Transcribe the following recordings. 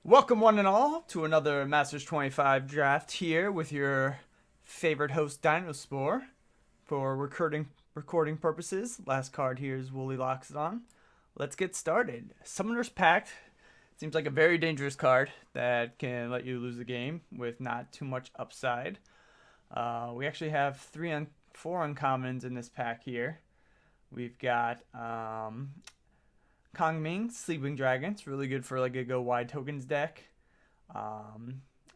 Welcome one and all to another Masters 25 draft here with your favorite host Dinospore for recording purposes. Last card here is Wooly Loxodon. Let's get started. Summoner's Pact seems like a very dangerous card that can let you lose the game with not too much upside. We actually have four uncommons in this pack here. We've got Kongming, Sleeping Dragon. It's really good for like a go wide tokens deck.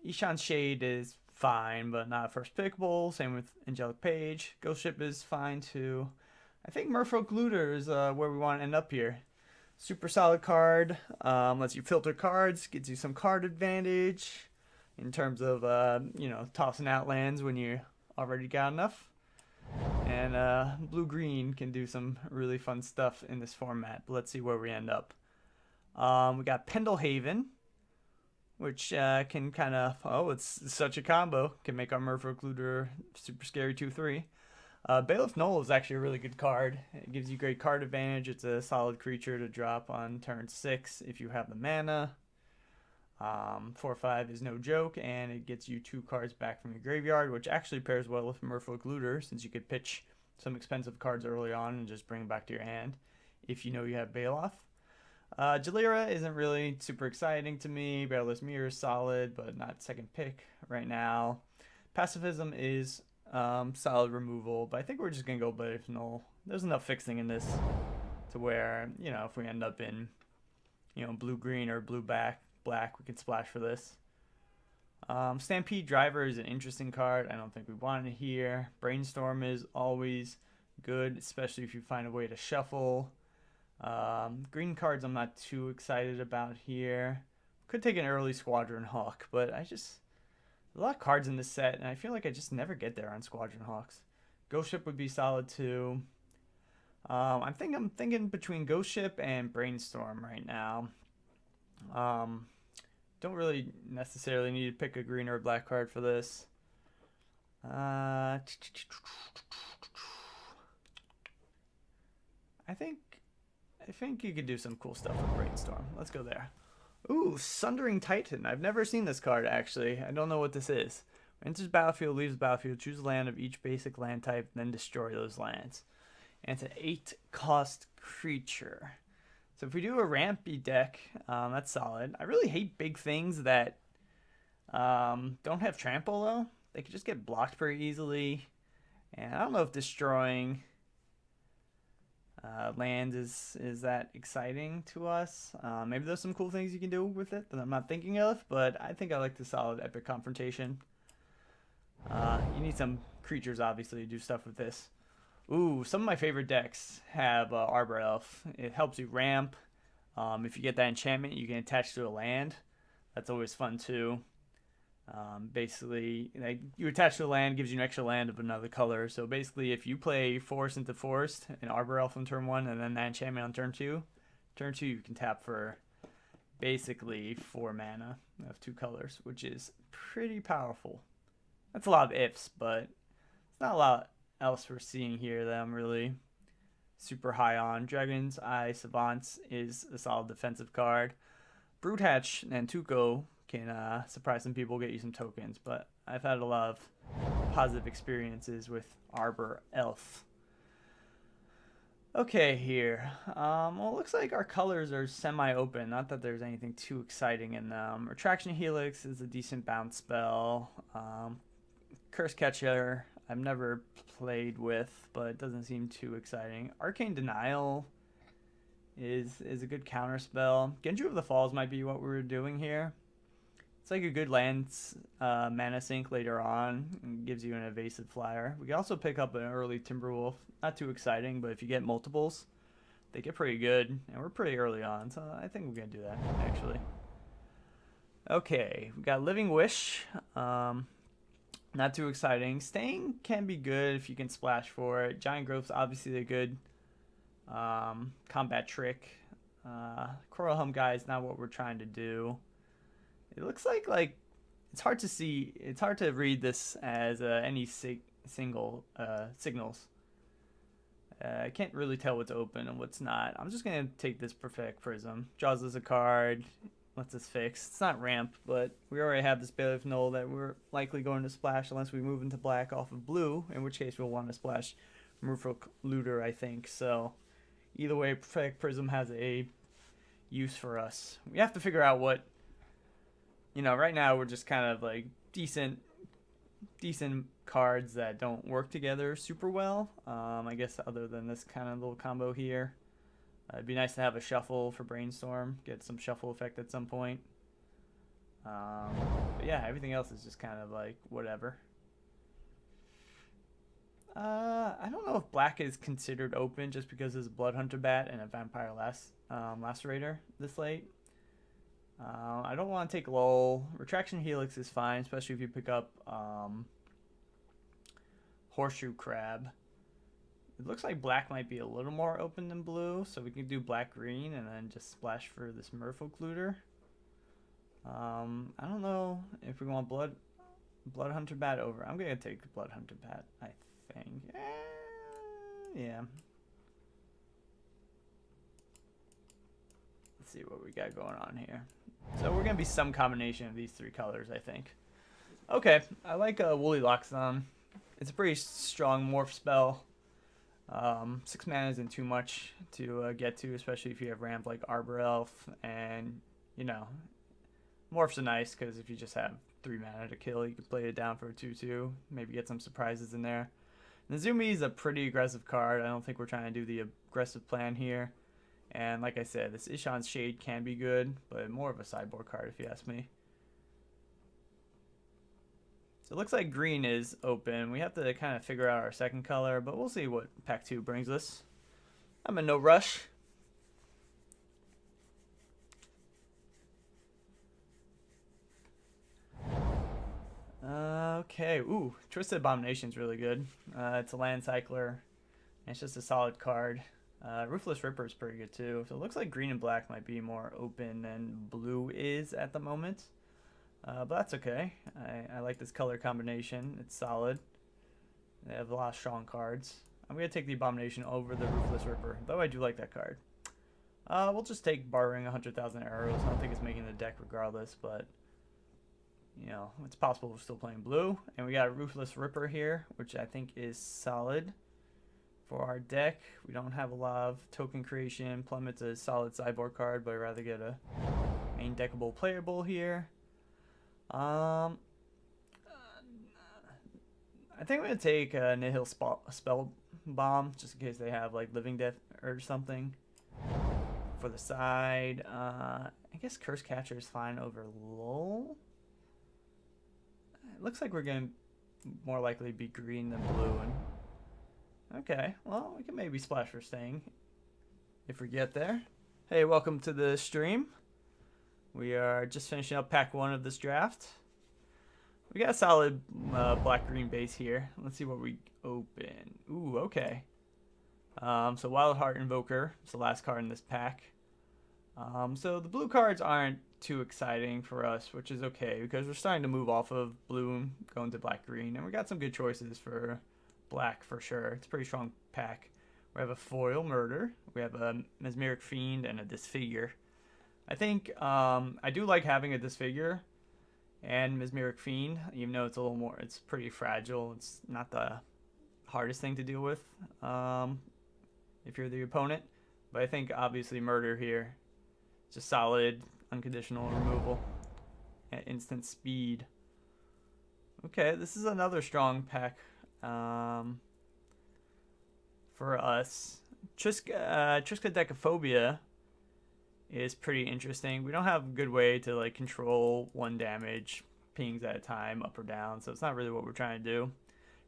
Ishan Shade is fine, but not first pickable. Same with Angelic Page. Ghost Ship is fine too. I think Merfolk Looter is where we want to end up here. Super solid card. Lets you filter cards, gives you some card advantage in terms of tossing out lands when you already got enough. And blue-green can do some really fun stuff in this format. But let's see where we end up. We got Pendlehaven, which can kind of... it's such a combo. Can make our Merfolk Looter super scary 2-3. Bailiff Null is actually a really good card. It gives you great card advantage. It's a solid creature to drop on turn 6 if you have the mana. 4/5 is no joke, and it gets you 2 cards back from your graveyard, which actually pairs well with Merfolk Looter, since you could pitch some expensive cards early on and just bring them back to your hand if you know you have Bailoff. Jalira isn't really super exciting to me. Bearless Mirror is solid, but not second pick right now. Pacifism is solid removal, but I think we're just going to go Bailiff Null. There's enough fixing in this to where, if we end up in, blue-green or blue-black, we can splash for this. Stampede Driver is an interesting card. I don't think we want it here. Brainstorm is always good, especially if you find a way to shuffle. Green cards I'm not too excited about here. Could take an early Squadron Hawk, but a lot of cards in this set, and I feel like I just never get there on Squadron Hawks. Ghost Ship would be solid too. I'm thinking between Ghost Ship and Brainstorm right now. Don't really necessarily need to pick a green or a black card for this. I think you could do some cool stuff with Brainstorm. Let's go there. Ooh, Sundering Titan. I've never seen this card, actually. I don't know what this is. Enters battlefield, leaves the battlefield, choose a land of each basic land type, then destroy those lands. And it's an 8-cost creature. So if we do a rampy deck, that's solid. I really hate big things that don't have trample, though. They could just get blocked pretty easily. And I don't know if destroying lands is that exciting to us. Maybe there's some cool things you can do with it that I'm not thinking of, but I think I like the solid Epic Confrontation. You need some creatures, obviously, to do stuff with this. Ooh, some of my favorite decks have Arbor Elf. It helps you ramp. If you get that enchantment, you can attach to a land. That's always fun too. Basically, you attach to a land, gives you an extra land of another color. So basically, if you play Forest into Forest and Arbor Elf on turn 1, and then that enchantment on turn 2, you can tap for basically 4 mana of 2 colors, which is pretty powerful. That's a lot of ifs, but it's not a lot else we're seeing here that I'm really super high on. Dragon's Eye Savants is a solid defensive card. Brood Hatch and Tuco can surprise some people, get you some tokens, but I've had a lot of positive experiences with Arbor Elf. Okay, here. Well, it looks like our colors are semi-open. Not that there's anything too exciting in them. Retraction Helix is a decent bounce spell. Curse Catcher I've never played with, but it doesn't seem too exciting. Arcane Denial is a good counter spell. Genju of the Falls might be what we were doing here. It's like a good land mana sink later on, and gives you an evasive flyer. We can also pick up an early Timberwolf. Not too exciting, but if you get multiples, they get pretty good, and we're pretty early on, so I think we're going to do that, actually. Okay, we got Living Wish. Not too exciting. Staying can be good if you can splash for it. Giant Growth's obviously a good combat trick. Coral Helm Guy is not what we're trying to do. It looks like it's hard to see. It's hard to read this as any single signals. I can't really tell what's open and what's not. I'm just going to take this Prophetic Prism. Draws as a card. lets us fix. It's not ramp, but we already have this Bailiff Null that we're likely going to splash unless we move into black off of blue, in which case we'll want to splash Merfolk Looter, I think. So either way, Prophetic Prism has a use for us. We have to figure out what, you know, right now we're just kind of like decent cards that don't work together super well. I guess other than this kind of little combo here. It'd be nice to have a shuffle for Brainstorm, get some shuffle effect at some point. But yeah, everything else is just kind of like whatever. I don't know if black is considered open just because there's a Bloodhunter Bat and a Vampire Lacerator this late. I don't want to take Lull. Retraction Helix is fine, especially if you pick up Horseshoe Crab. It looks like black might be a little more open than blue, so we can do black-green and then just splash for this Merfolk Looter. I don't know if we want Bloodhunter Bat over. I'm going to take the Bloodhunter Bat, I think. Yeah. Let's see what we got going on here. So we're going to be some combination of these three colors, I think. Okay, I like Woolly Loxodon. It's a pretty strong morph spell. 6 mana isn't too much to get to, especially if you have ramp like Arbor Elf, and you know, morphs are nice because if you just have 3 mana to kill, you can play it down for a 2/2, maybe get some surprises in there. Nezumi is a pretty aggressive card. I don't think we're trying to do the aggressive plan here, and like I said, this Ishan's Shade can be good, but more of a sideboard card if you ask me. So it looks like green is open. We have to kind of figure out our second color, but we'll see what pack 2 brings us. I'm in no rush. Okay, ooh, Twisted Abomination is really good. It's a land cycler, and it's just a solid card. Ruthless Ripper is pretty good too. So it looks like green and black might be more open than blue is at the moment. But that's okay. I like this color combination. It's solid. They have a lot of strong cards. I'm going to take the Abomination over the Ruthless Ripper, though I do like that card. We'll just take Bartering 100,000 Arrows. I don't think it's making the deck regardless, but you know, it's possible we're still playing blue. And we got a Ruthless Ripper here, which I think is solid for our deck. We don't have a lot of token creation. Plummet's a solid sideboard card, but I'd rather get a main deckable playable here. I think I'm going to take Nihil Spell Bomb, just in case they have like Living Death or something for the side. I guess Curse Catcher is fine over Lull. It looks like we're going to more likely be green than blue. And okay, well, we can maybe splash for Sting if we get there. Hey, welcome to the stream. We are just finishing up pack 1 of this draft. We got a solid black-green base here. Let's see what we open. Ooh, okay. So Wild Heart Invoker is the last card in this pack. So the blue cards aren't too exciting for us, which is okay because we're starting to move off of blue and going to black-green. And we got some good choices for black for sure. It's a pretty strong pack. We have a Foil Murder. We have a Mesmeric Fiend and a Disfigure. I think I do like having a Disfigure and Mesmeric Fiend, even though it's a little more, it's pretty fragile. It's not the hardest thing to deal with if you're the opponent. But I think obviously Murder here, just solid, unconditional removal at instant speed. Okay, this is another strong pack for us. Triskaidekaphobia is pretty interesting. We don't have a good way to like control 1 damage pings at a time, up or down, so it's not really what we're trying to do.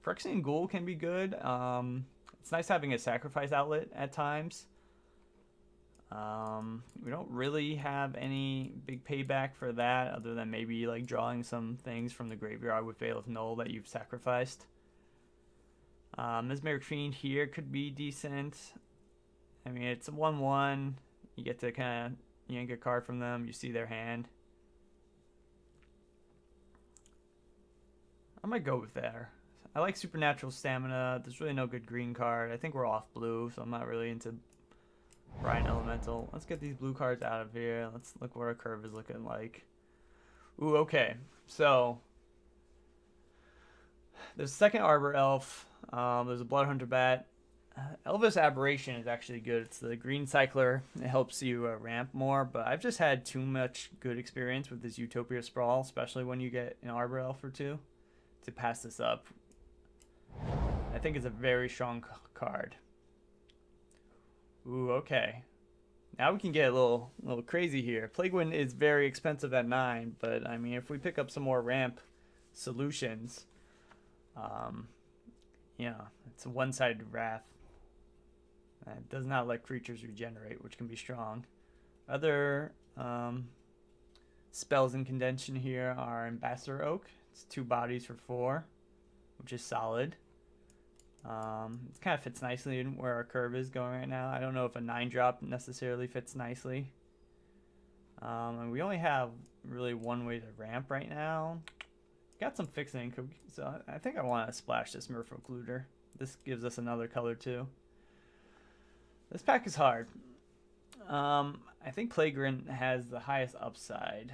Phyrexian Ghoul can be good. It's nice having a sacrifice outlet at times. We don't really have any big payback for that other than maybe like drawing some things from the graveyard with Veil of Null that you've sacrificed. Mesmeric Fiend here could be decent. I mean, it's a 1/1. You get to kind of yank a card from them. You see their hand. I might go with there. I like Supernatural Stamina. There's really no good green card. I think we're off blue, so I'm not really into Brine Elemental. Let's get these blue cards out of here. Let's look what our curve is looking like. Ooh, okay. So there's a second Arbor Elf. There's a Bloodhunter Bat. Elvis Aberration is actually good. It's the green cycler. It helps you ramp more, but I've just had too much good experience with this Utopia Sprawl, especially when you get an Arbor Elf or two, to pass this up. I think it's a very strong card. Ooh, okay. Now we can get a little crazy here. Plague Wind is very expensive at 9, but I mean, if we pick up some more ramp solutions, yeah, it's a one-sided Wrath. It does not let creatures regenerate, which can be strong. Other spells in contention here are Ambassador Oak. It's 2 bodies for 4, which is solid. It kind of fits nicely in where our curve is going right now. I don't know if a 9-drop necessarily fits nicely. And we only have really one way to ramp right now. Got some fixing, so I think I want to splash this Merfolk Looter. This gives us another color too. This pack is hard. I think Plagrant has the highest upside,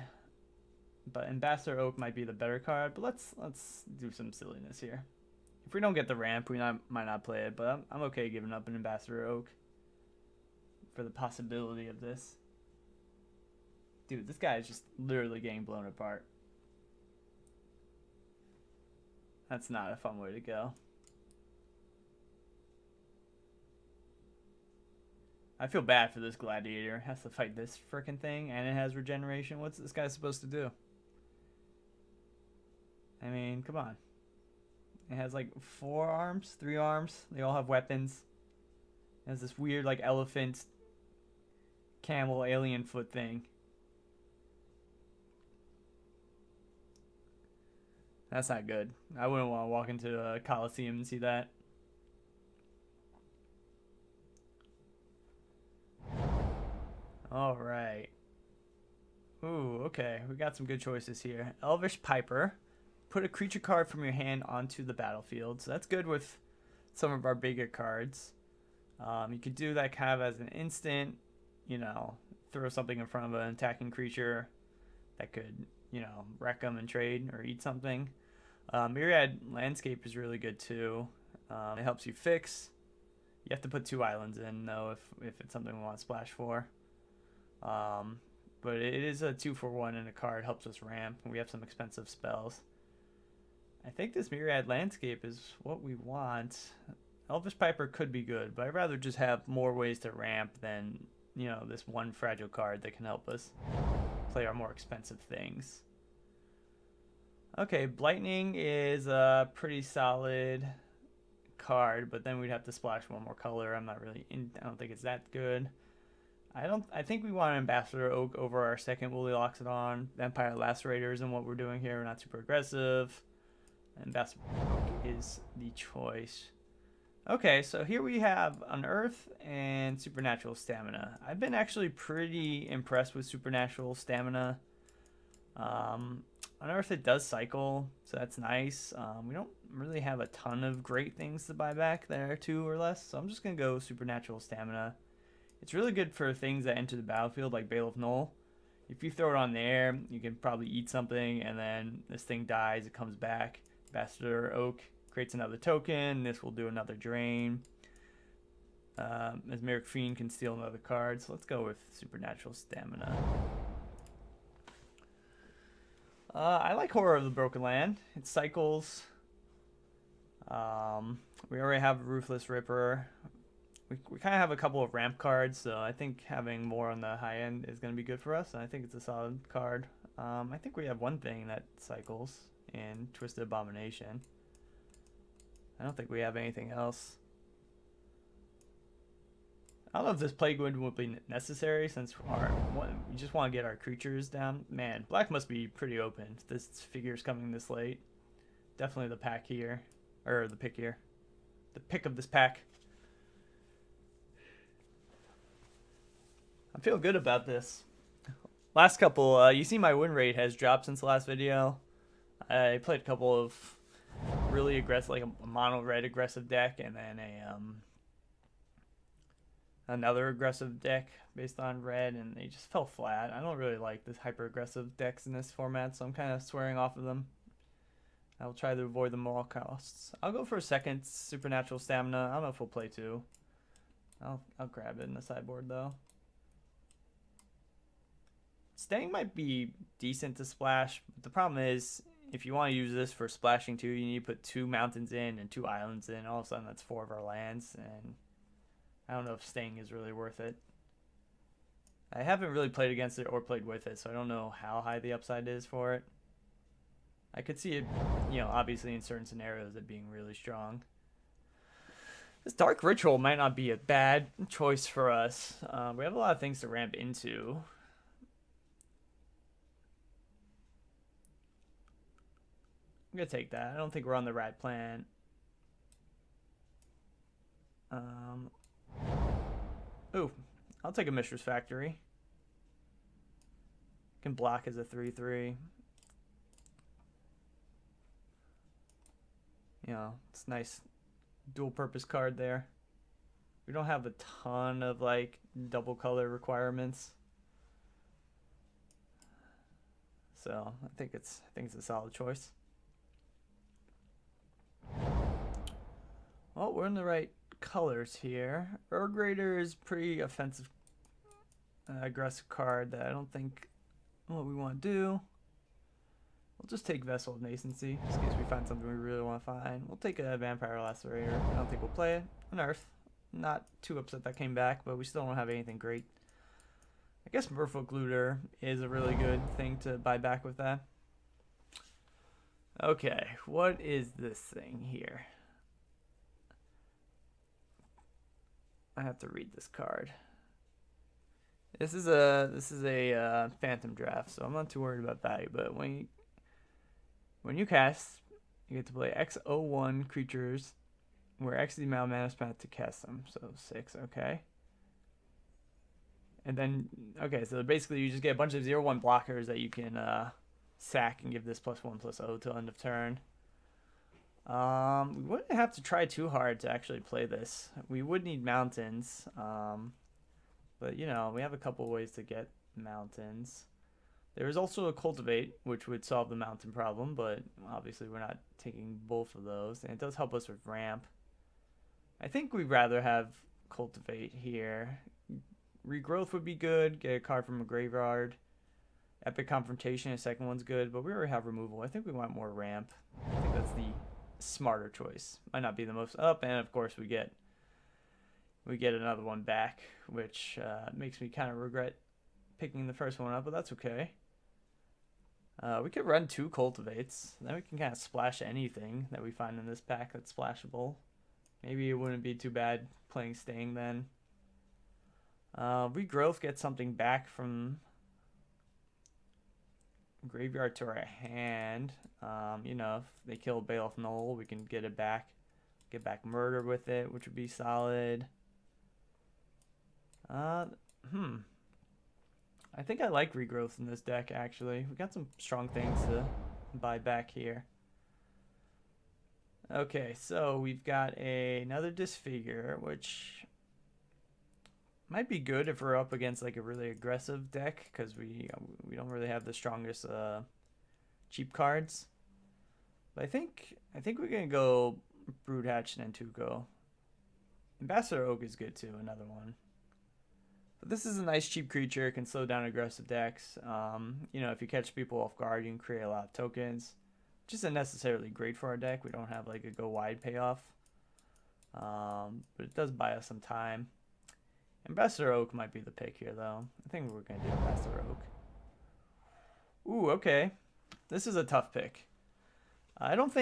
but Ambassador Oak might be the better card. But let's do some silliness here. If we don't get the ramp, we might not play it, but I'm okay giving up an Ambassador Oak for the possibility of this. Dude, this guy is just literally getting blown apart. That's not a fun way to go. I feel bad for this gladiator. It has to fight this frickin' thing, and it has regeneration. What's this guy supposed to do? I mean, come on. It has like 4 arms, 3 arms. They all have weapons. It has this weird like elephant, camel, alien foot thing. That's not good. I wouldn't want to walk into a Coliseum and see that. Alright. Ooh, okay. We got some good choices here. Elvish Piper. Put a creature card from your hand onto the battlefield. So that's good with some of our bigger cards. You could do that kind of as an instant, you know, throw something in front of an attacking creature that could, you know, wreck them and trade or eat something. Myriad Landscape is really good too. It helps you fix. You have to put 2 islands in though if it's something we want to splash for. But it is a 2-for-1 and a card, helps us ramp. We have some expensive spells. I think this Myriad Landscape is what we want. Elvish Piper could be good, but I'd rather just have more ways to ramp than, you know, this one fragile card that can help us play our more expensive things. Okay, Blightning is a pretty solid card, but then we'd have to splash one more color. I don't think it's that good. I think we want Ambassador Oak over our second Woolly Loxodon. Vampire Lacerators and what we're doing here. We're not super aggressive. Ambassador Oak is the choice. Okay, so here we have Unearth and Supernatural Stamina. I've been actually pretty impressed with Supernatural Stamina. Unearth, it does cycle, so that's nice. We don't really have a ton of great things to buy back that are 2 or less, so I'm just going to go Supernatural Stamina. It's really good for things that enter the battlefield, like Bale of Null. If you throw it on there, you can probably eat something, and then this thing dies, it comes back. Ambassador Oak creates another token. This will do another drain. Mesmeric Fiend can steal another card, so let's go with Supernatural Stamina. I like Horror of the Broken Land. It cycles. We already have Ruthless Ripper. We kind of have a couple of ramp cards, so I think having more on the high end is going to be good for us, and I think it's a solid card. I think we have one thing that cycles in Twisted Abomination. I don't think we have anything else. I don't know if this Plague Wind will be necessary since we just want to get our creatures down. Man, black must be pretty open. This figure's coming this late. Definitely the pack here, or the pick here. The pick of this pack. I feel good about this. Last couple, you see my win rate has dropped since the last video. I played a couple of really aggressive, like a mono red aggressive deck, and then another aggressive deck based on red, and they just fell flat. I don't really like this hyper aggressive decks in this format, so I'm kind of swearing off of them. I'll try to avoid them at all costs. I'll go for a second Supernatural Stamina. I don't know if we'll play two. I'll grab it in the sideboard though. Staying might be decent to splash, but the problem is if you want to use this for splashing too, you need to put 2 mountains in and 2 islands in. All of a sudden that's 4 of our lands, and I don't know if staying is really worth it. I haven't really played against it or played with it, so I don't know how high the upside is for it. I could see it, you know, obviously in certain scenarios it being really strong. This Dark Ritual might not be a bad choice for us. We have a lot of things to ramp into. I'm gonna take that. I don't think we're on the right plan. Ooh, I'll take a Mishra's Factory. Can block as a 3/3. You know, it's nice dual purpose card there. We don't have a ton of like double color requirements, so I think it's a solid choice. Well, we're in the right colors here. Earl Grader is pretty offensive, aggressive card that I don't think what we want to do. We'll just take Vessel of Nascency, just in case we find something we really want to find. We'll take a Vampire Lacerator. I don't think we'll play it. Unearth. Not too upset that came back, but we still don't have anything great. I guess Merfolk Looter is a really good thing to buy back with that. Okay, what is this thing here? I have to read this card. This is a Phantom Draft, so I'm not too worried about value. But when you cast, you get to play X01 creatures, where X is the amount of mana spent to cast them. So 6, okay. And then, okay, so basically you just get a bunch of 0/1 blockers that you can sack and give this +1/+0 till end of turn. We wouldn't have to try too hard to actually play this. We would need mountains, but you know, we have a couple ways to get mountains. There is also a Cultivate, which would solve the mountain problem, but obviously we're not taking both of those, and it does help us with ramp. I think we'd rather have Cultivate here. Regrowth would be good, get a card from a graveyard. Epic Confrontation, a second one's good, but we already have removal. I think we want more ramp. I think that's the smarter choice. Might not be the most up, and of course we get another one back, which makes me kind of regret picking the first one up, but that's okay. We could run 2 Cultivates, then we can kind of splash anything that we find in this pack that's splashable. Maybe it wouldn't be too bad playing Staying then. Regrowth gets something back from graveyard to our hand. You know, if they kill Bailiff Null, we can get it back. Get back Murder with it, which would be solid. I think I like Regrowth in this deck, actually. We got some strong things to buy back here. Okay, so we've got another Disfigure, which might be good if we're up against like a really aggressive deck, because we don't really have the strongest cheap cards. But I think we're gonna go Broodhatch and then Tuco. Ambassador Oak is good too, another one. But this is a nice cheap creature, can slow down aggressive decks. You know, if you catch people off guard, you can create a lot of tokens. Which isn't necessarily great for our deck. We don't have like a go wide payoff. But it does buy us some time. Ambassador Oak might be the pick here though. I think we're gonna do Ambassador Oak. Ooh, okay. This is a tough pick. I don't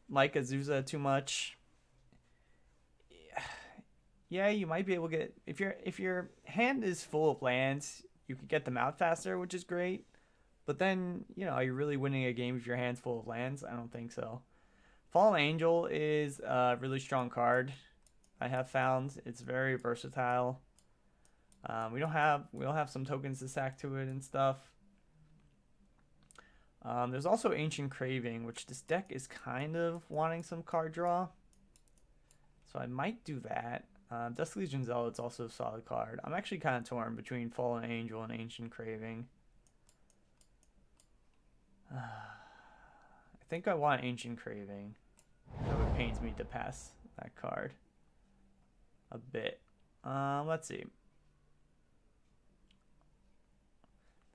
like Azusa too much. Yeah, you might be able to get if your hand is full of lands, you could get them out faster, which is great. But then, you know, are you really winning a game if your hand's full of lands? I don't think so. Fallen Angel is a really strong card. I have found it's very versatile. We'll have some tokens to stack to it and stuff. There's also Ancient Craving, which this deck is kind of wanting some card draw. So I might do that. Dusk Legion Zealot's also a solid card. I'm actually kind of torn between Fallen Angel and Ancient Craving. I think I want Ancient Craving, though it pains me to pass that card a bit. Let's see.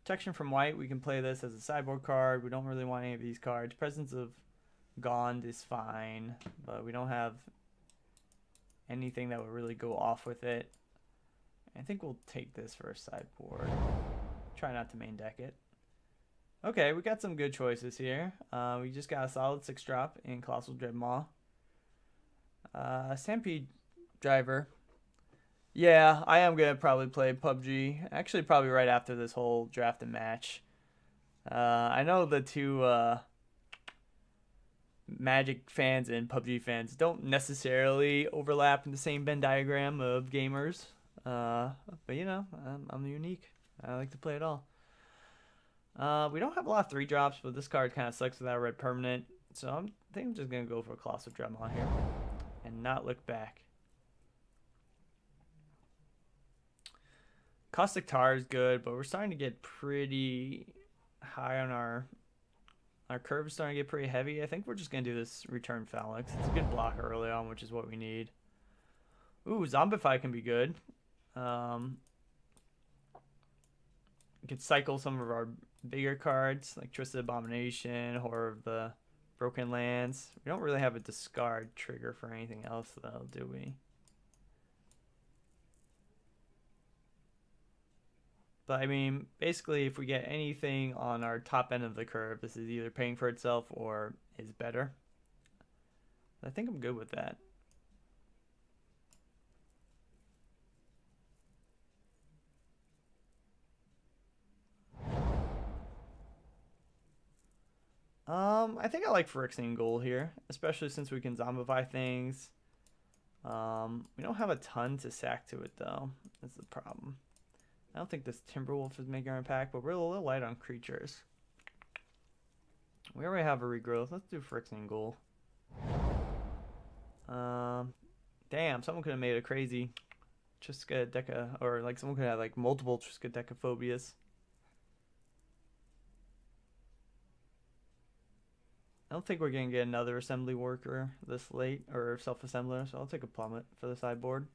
Protection from white, we can play this as a sideboard card. We don't really want any of these cards. Presence of Gond is fine, but we don't have anything that would really go off with it. I think we'll take this for a sideboard. Try not to main deck it. Okay, we got some good choices here. We just got a solid 6-drop in Colossal Dreadmaw. Stampede Driver. Yeah, I am going to probably play PUBG. Actually, probably right after this whole draft and match. I know the two Magic fans and PUBG fans don't necessarily overlap in the same Venn diagram of gamers. But, you know, I'm unique. I like to play it all. We don't have a lot of 3-drops, but this card kind of sucks without red permanent. So I think I'm just going to go for a Colossal Dreadmaw here and not look back. Caustic Tar is good, but we're starting to get pretty high on our curve is starting to get pretty heavy. I think we're just going to do this Return Phalanx. It's a good blocker early on, which is what we need. Ooh, Zombify can be good. We could cycle some of our bigger cards, like Twisted Abomination, Horror of the Broken Lands. We don't really have a discard trigger for anything else, though, do we? But, I mean, basically, if we get anything on our top end of the curve, this is either paying for itself or is better. I think I'm good with that. I think I like Phyrexian Gold here, especially since we can zombify things. We don't have a ton to sack to it, though. That's the problem. I don't think this Timberwolf is making our impact, but we're a little light on creatures. We already have a regrowth. Let's do Phyrexian Gold. Damn, someone could have made a crazy Triskaideka, or like someone could have like multiple Triskaidekaphobias. I don't think we're going to get another assembly worker this late, or self-assembler, so I'll take a plummet for the sideboard.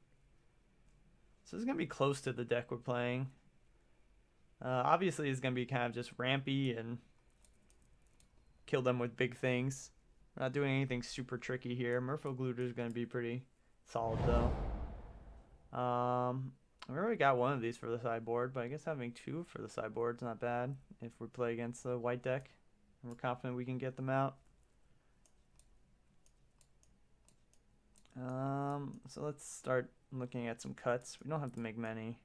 So this is going to be close to the deck we're playing. Obviously, it's going to be kind of just rampy and kill them with big things. We're not doing anything super tricky here. Merfolk is going to be pretty solid, though. We already got one of these for the sideboard, but I guess having 2 for the sideboard is not bad if we play against the white deck. And we're confident we can get them out. So let's start looking at some cuts. We don't have to make many.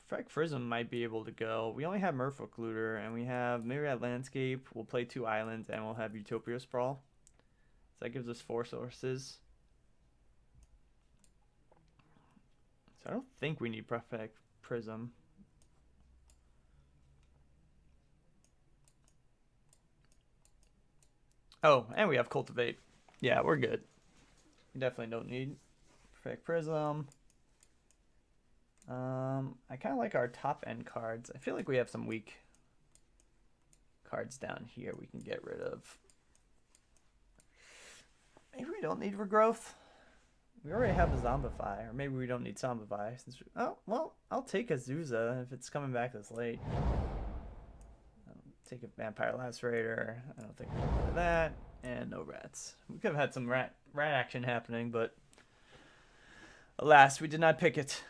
Frag Prism might be able to go. We only have Merfolk Looter, and we have Myriad Landscape. We'll play 2 islands, and we'll have Utopia Sprawl. So that gives us 4 sources. So I don't think we need Frag Prism. Oh, and we have Cultivate. Yeah, we're good. We definitely don't need Frag Prism. I kind of like our top end cards. I feel like we have some weak cards down here we can get rid of. Maybe we don't need Regrowth. We already have a Zombify, or maybe we don't need Zombify. Since oh, well, I'll take Azusa if it's coming back this late. Take a Vampire Lacerator. I don't think we can play that. And no rats. We could have had some rat action happening, but alas, we did not pick it.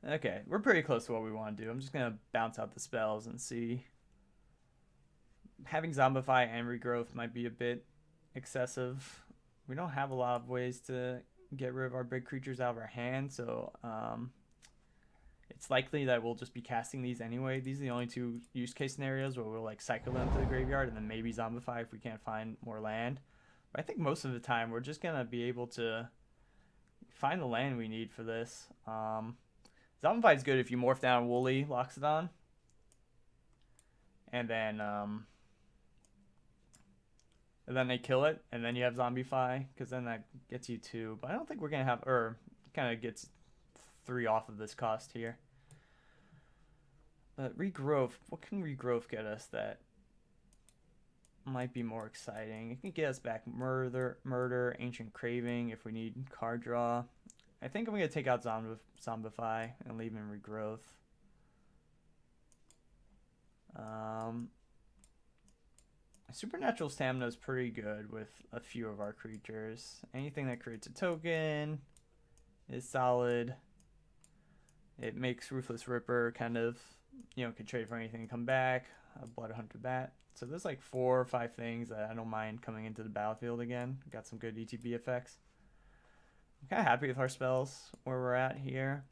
Okay, we're pretty close to what we want to do. I'm just going to bounce out the spells and see. Having Zombify and Regrowth might be a bit excessive. We don't have a lot of ways to get rid of our big creatures out of our hand, so it's likely that we'll just be casting these anyway. These are the only 2 use case scenarios where we'll like cycle them to the graveyard and then maybe Zombify if we can't find more land. But I think most of the time we're just going to be able to find the land we need for this. Zombify is good if you morph down Woolly Loxodon. And then and then they kill it, and then you have Zombify, because then that gets you 2. But I don't think we're going to have, or kind of gets 3 off of this cost here. But Regrowth, what can Regrowth get us that might be more exciting? It can get us back Murder, Ancient Craving if we need card draw. I think I'm going to take out Zombify and leave in Regrowth. Supernatural Stamina is pretty good with a few of our creatures. Anything that creates a token is solid. It makes Ruthless Ripper kind of, you know, can trade for anything and come back. A Bloodhunter Bat. So there's like 4 or 5 things that I don't mind coming into the battlefield again. Got some good ETB effects. I'm kind of happy with our spells where we're at here.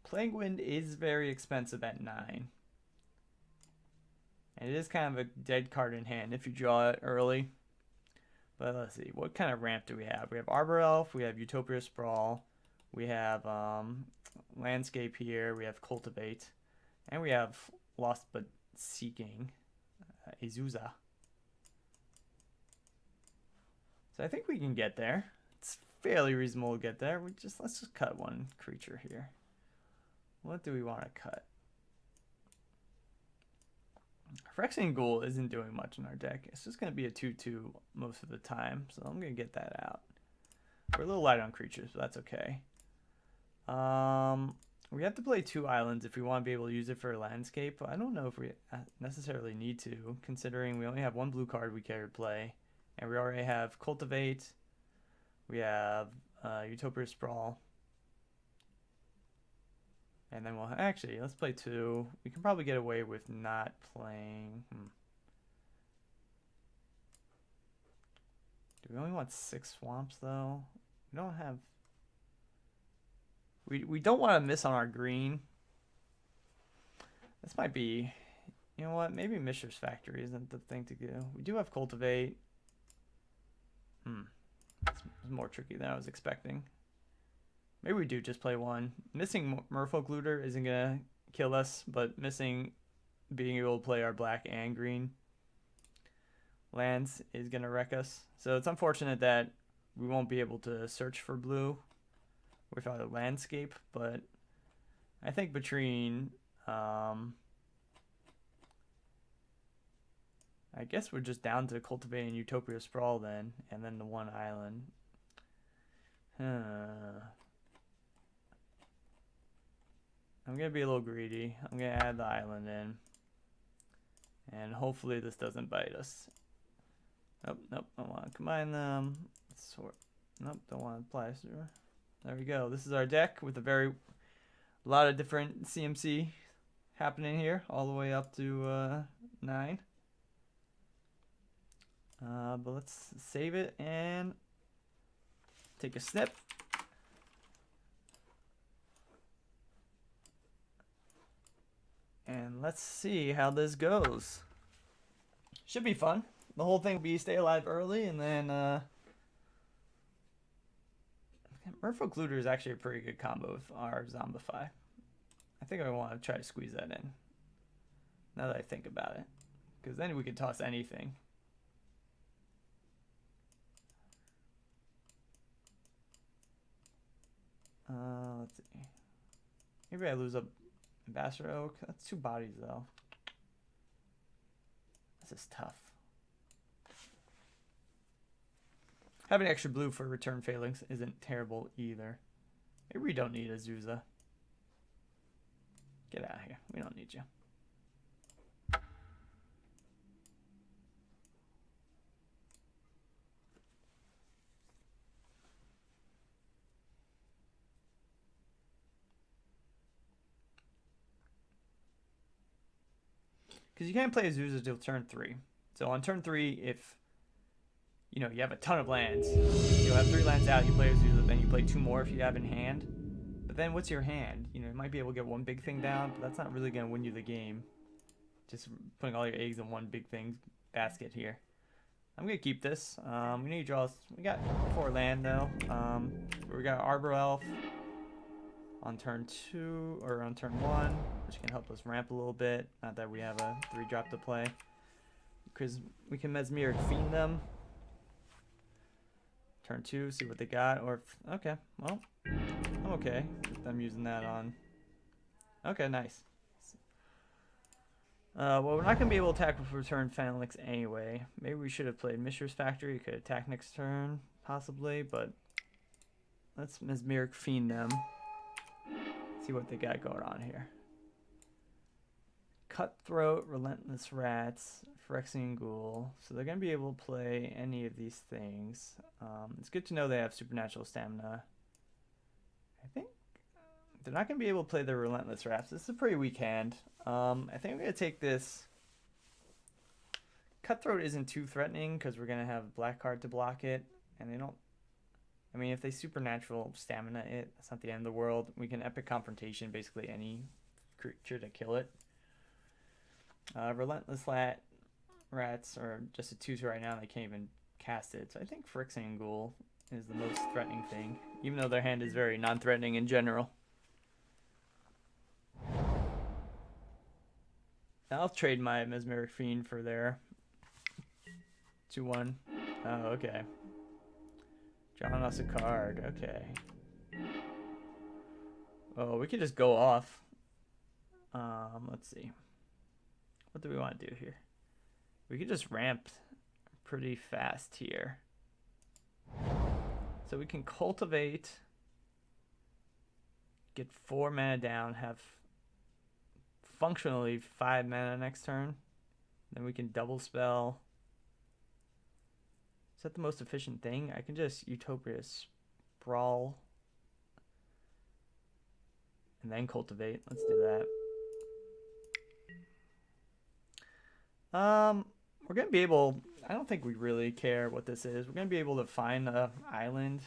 Plague Wind is very expensive at 9. And it is kind of a dead card in hand if you draw it early. But let's see, what kind of ramp do we have? We have Arbor Elf, we have Utopia Sprawl, we have Landscape here, we have Cultivate, and we have Lost But Seeking, Azusa. So I think we can get there. It's fairly reasonable to get there. Let's just cut one creature here. What do we want to cut? Phyrexian Ghoul isn't doing much in our deck. It's just going to be a 2/2 most of the time, so I'm going to get that out. We're a little light on creatures, but that's okay. We have to play 2 islands if we want to be able to use it for a landscape. I don't know if we necessarily need to, considering we only have 1 blue card we care to play, and we already have Cultivate. We have Utopia Sprawl. And then we'll actually, let's play 2. We can probably get away with not playing. Do we only want 6 swamps though? We don't have. We don't want to miss on our green. This might be, you know what? Maybe Mishra's Factory isn't the thing to do. We do have Cultivate. It's more tricky than I was expecting. Maybe we do just play 1. Missing Merfolk Looter isn't going to kill us, but missing being able to play our black and green lands is going to wreck us. So it's unfortunate that we won't be able to search for blue with our landscape, but I think between, I guess we're just down to cultivating Utopia Sprawl then, and then the 1 island. I'm going to be a little greedy. I'm going to add the island in. And hopefully this doesn't bite us. Nope, I want to combine them. Sort. Nope, don't want to apply. There we go. This is our deck with a lot of different CMC happening here, all the way up to 9. But let's save it and take a snip. And let's see how this goes. Should be fun. The whole thing will be stay alive early, and then Merfolk Looter is actually a pretty good combo with our Zombify. I think I want to try to squeeze that in, now that I think about it, because then we could toss anything. Let's see. Maybe I lose a Ambassador Oak. That's 2 bodies though. This is tough. Having extra blue for return failings isn't terrible either. Maybe we don't need Azusa. Get out of here. We don't need you. Because you can't play Azusa till turn 3. So on turn 3, if you have a ton of lands, you'll have 3 lands out, you play Azusa, then you play 2 more if you have in hand. But then what's your hand? You might be able to get 1 big thing down, but that's not really going to win you the game. Just putting all your eggs in 1 big thing basket here. I'm going to keep this. We need to draw. We got 4 land though. We got Arbor Elf on turn 2 or on turn 1, which can help us ramp a little bit. Not that we have a 3-drop to play. because we can Mesmeric Fiend them. Turn 2, see what they got. Or okay, well, I'm okay with them using that on. Okay, nice. Well, we're not gonna be able to attack with Return Phalanx anyway. Maybe we should have played Mishra's Factory. Could attack next turn, possibly, but let's Mesmeric Fiend them. See what they got going on here. Cutthroat, Relentless Rats, Phyrexian Ghoul. So they're going to be able to play any of these things. It's good to know they have Supernatural Stamina. I think they're not going to be able to play their Relentless Rats. This is a pretty weak hand. I think I'm going to take this. Cutthroat isn't too threatening because we're going to have black card to block it. And they don't... I mean, if they Supernatural Stamina it, that's not the end of the world. We can Epic Confrontation basically any creature to kill it. Relentless Rats are just a 2/2 right now. They can't even cast it. So I think Phyrexian Ghoul is the most threatening thing, even though their hand is very non-threatening in general. I'll trade my Mesmeric Fiend for their 2/1. Oh, okay. Drawing us a card. Okay. Oh, we could just go off. Let's see. What do we want to do here? We could just ramp pretty fast here. So we can cultivate, get 4 mana down, have functionally 5 mana next turn. Then we can double spell. Is that the most efficient thing? I can just Utopia Sprawl and then cultivate. Let's do that. We're gonna be able, I don't think we really care what this is. We're gonna be able to find an island.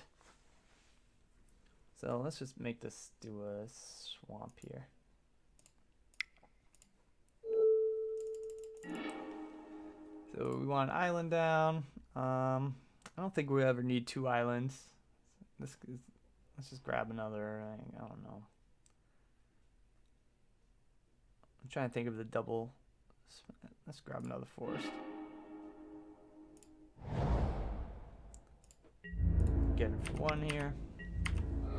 So let's just make this do a swamp here. So we want an island down. I don't think we ever need 2 islands. Let's just grab another, I don't know. I'm trying to think of the double. Let's grab another forest. Get it for 1 here.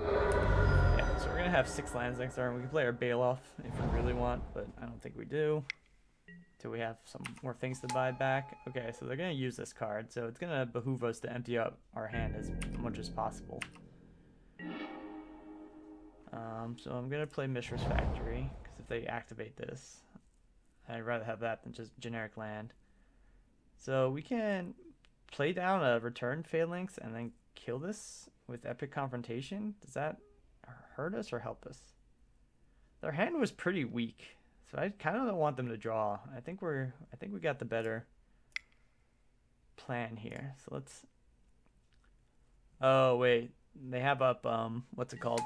Yeah, so we're gonna have 6 lands next turn. We can play our Bailoff if we really want, but I don't think we do. Till we have some more things to buy back. Okay, so they're gonna use this card, so it's gonna behoove us to empty out our hand as much as possible. So I'm gonna play Mishra's Factory, because if they activate this, I'd rather have that than just generic land. So we can play down a Return Phalanx and then kill this with Epic Confrontation. Does that hurt us or help us? Their hand was pretty weak, so I kind of don't want them to draw. I think we got the better plan here. So let's. Oh wait, they have up what's it called?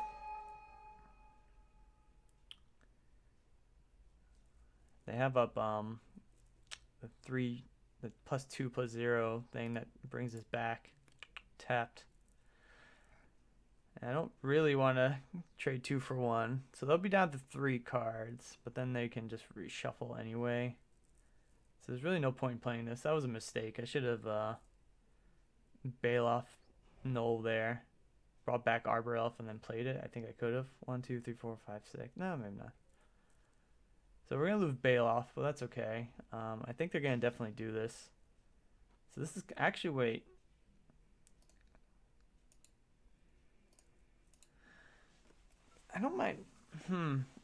They have up the +2/+0 thing that brings us back tapped. And I don't really want to trade 2 for 1, so they'll be down to 3 cards, but then they can just reshuffle anyway. So there's really no point in playing this. That was a mistake. I should have Bailoff Null there, brought back Arbor Elf, and then played it. I think I could have. 1, 2, 3, 4, 5, 6. No, maybe not. So we're going to lose Bailoff, but that's okay. I think they're going to definitely do this. So this is actually, wait. I don't mind.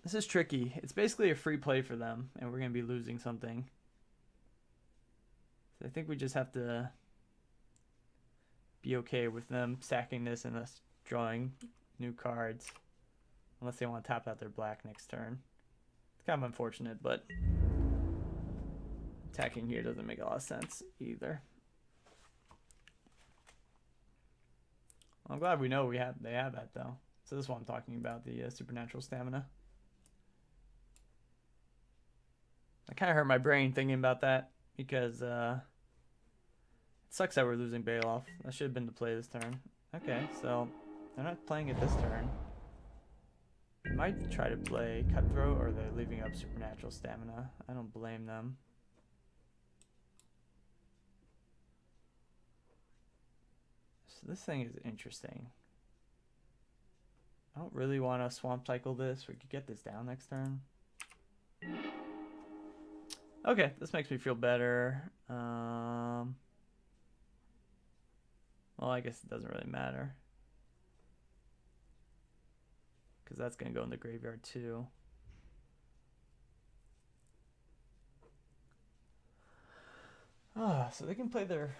This is tricky. It's basically a free play for them, and we're going to be losing something. So I think we just have to be okay with them sacking this and us drawing new cards. Unless they want to tap out their black next turn. It's kind of unfortunate, but attacking here doesn't make a lot of sense either. I'm glad we know they have that though. So this is what I'm talking about, the Supernatural Stamina. I kind of hurt my brain thinking about that because it sucks that we're losing Bailoff. That should have been the play this turn. Okay, so they're not playing it this turn. They might try to play Cutthroat, or they're leaving up Supernatural Stamina. I don't blame them. So this thing is interesting. I don't really want to swamp cycle this. We could get this down next turn. Okay, this makes me feel better. Well, I guess it doesn't really matter, because that's going to go in the graveyard too. So they can play their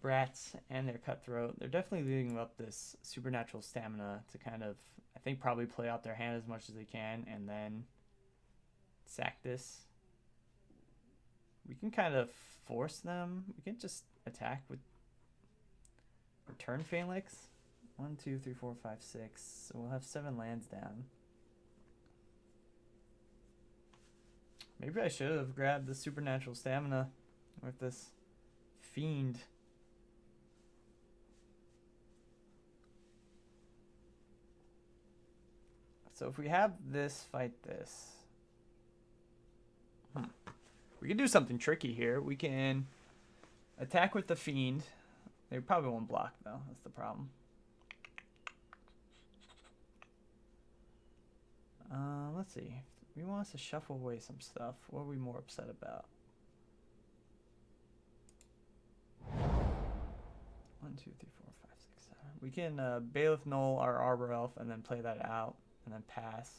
Brats and their Cutthroat. They're definitely leaving up this Supernatural Stamina to kind of, I think, probably play out their hand as much as they can and then sack this. We can kind of force them. We can just attack with Return Phalanx. 1, 2, 3, 4, 5, 6. So we'll have 7 lands down. Maybe I should have grabbed the Supernatural Stamina with this Fiend. So if we have this fight this, we can do something tricky here. We can attack with the Fiend. They probably won't block though. That's the problem. Let's see. We want us to shuffle away some stuff. What are we more upset about? 1, 2, 3, 4, 5, 6, 7. We can Bailiff Null our Arbor Elf and then play that out and then pass.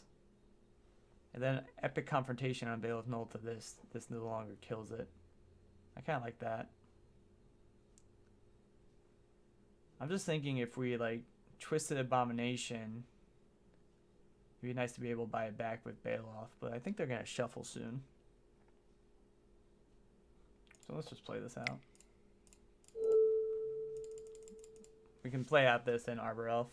And then Epic Confrontation on Bailiff Null to this. This no longer kills it. I kind of like that. I'm just thinking if we like Twisted Abomination, it'd be nice to be able to buy it back with Bailoff, but I think they're going to shuffle soon. So let's just play this out. We can play out this in Arbor Elf.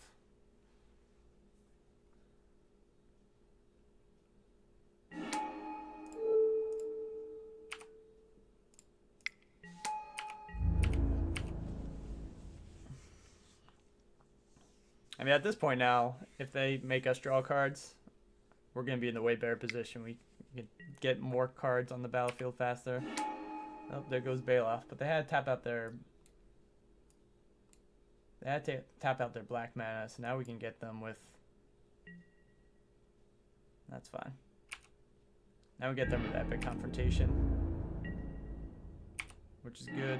I mean, at this point now, if they make us draw cards, we're going to be in the way better position. We can get more cards on the battlefield faster. Oh, there goes Bailoff. But they had to tap out their... They had to tap out their black mana, so now we can get them with... That's fine. Now we get them with Epic Confrontation, which is good.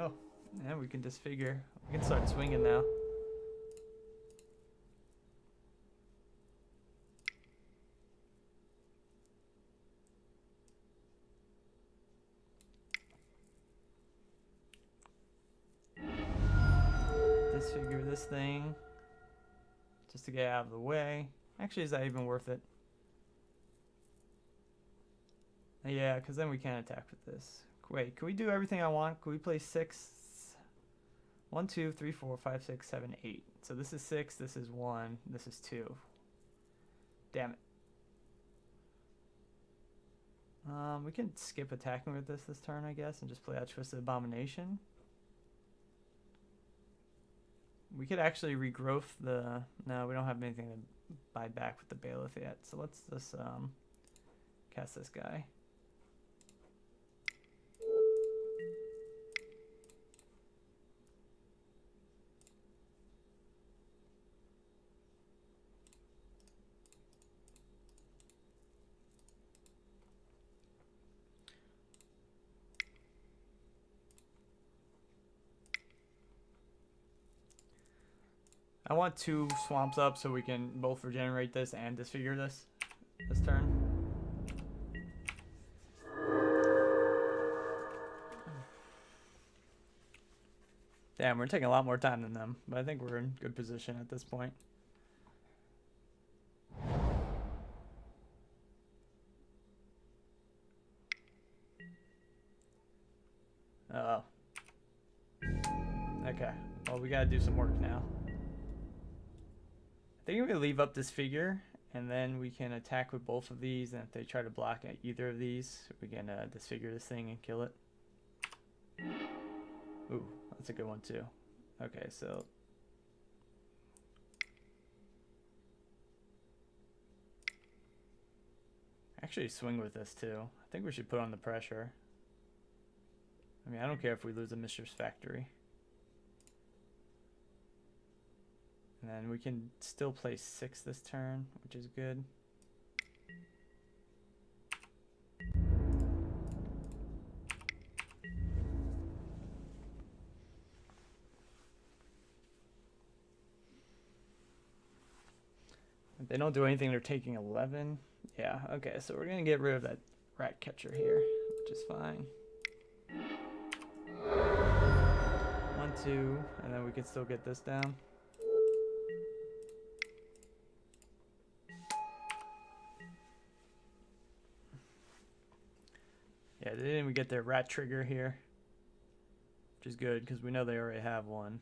Oh, and we can disfigure. We can start swinging now. Disfigure this thing just to get out of the way. Actually, is that even worth it? Yeah, because then we can't attack with this. Wait, can we do everything I want? Can we play 6? 1, 2, 3, 4, 5, 6, 7, 8. So this is 6, this is 1, this is 2. Damn it. We can skip attacking with this turn, I guess, and just play out Twisted Abomination. We could actually regrowth the... No, we don't have anything to buy back with the Bailiff yet. So let's just cast this guy. I want 2 swamps up so we can both regenerate this and disfigure this turn. Damn, we're taking a lot more time than them, but I think we're in good position at this point. Oh. Okay. Well, we gotta do some work now. I think we leave up this figure, and then we can attack with both of these, and if they try to block at either of these, we can disfigure this thing and kill it. Ooh, that's a good one too. Okay, so... Actually swing with this too. I think we should put on the pressure. I mean, I don't care if we lose a Mistress Factory. And then we can still play 6 this turn, which is good. If they don't do anything, they're taking 11. Yeah, okay, so we're going to get rid of that rat catcher here, which is fine. 1, 2, and then we can still get this down. Yeah, they didn't even get their rat trigger here, which is good because we know they already have one.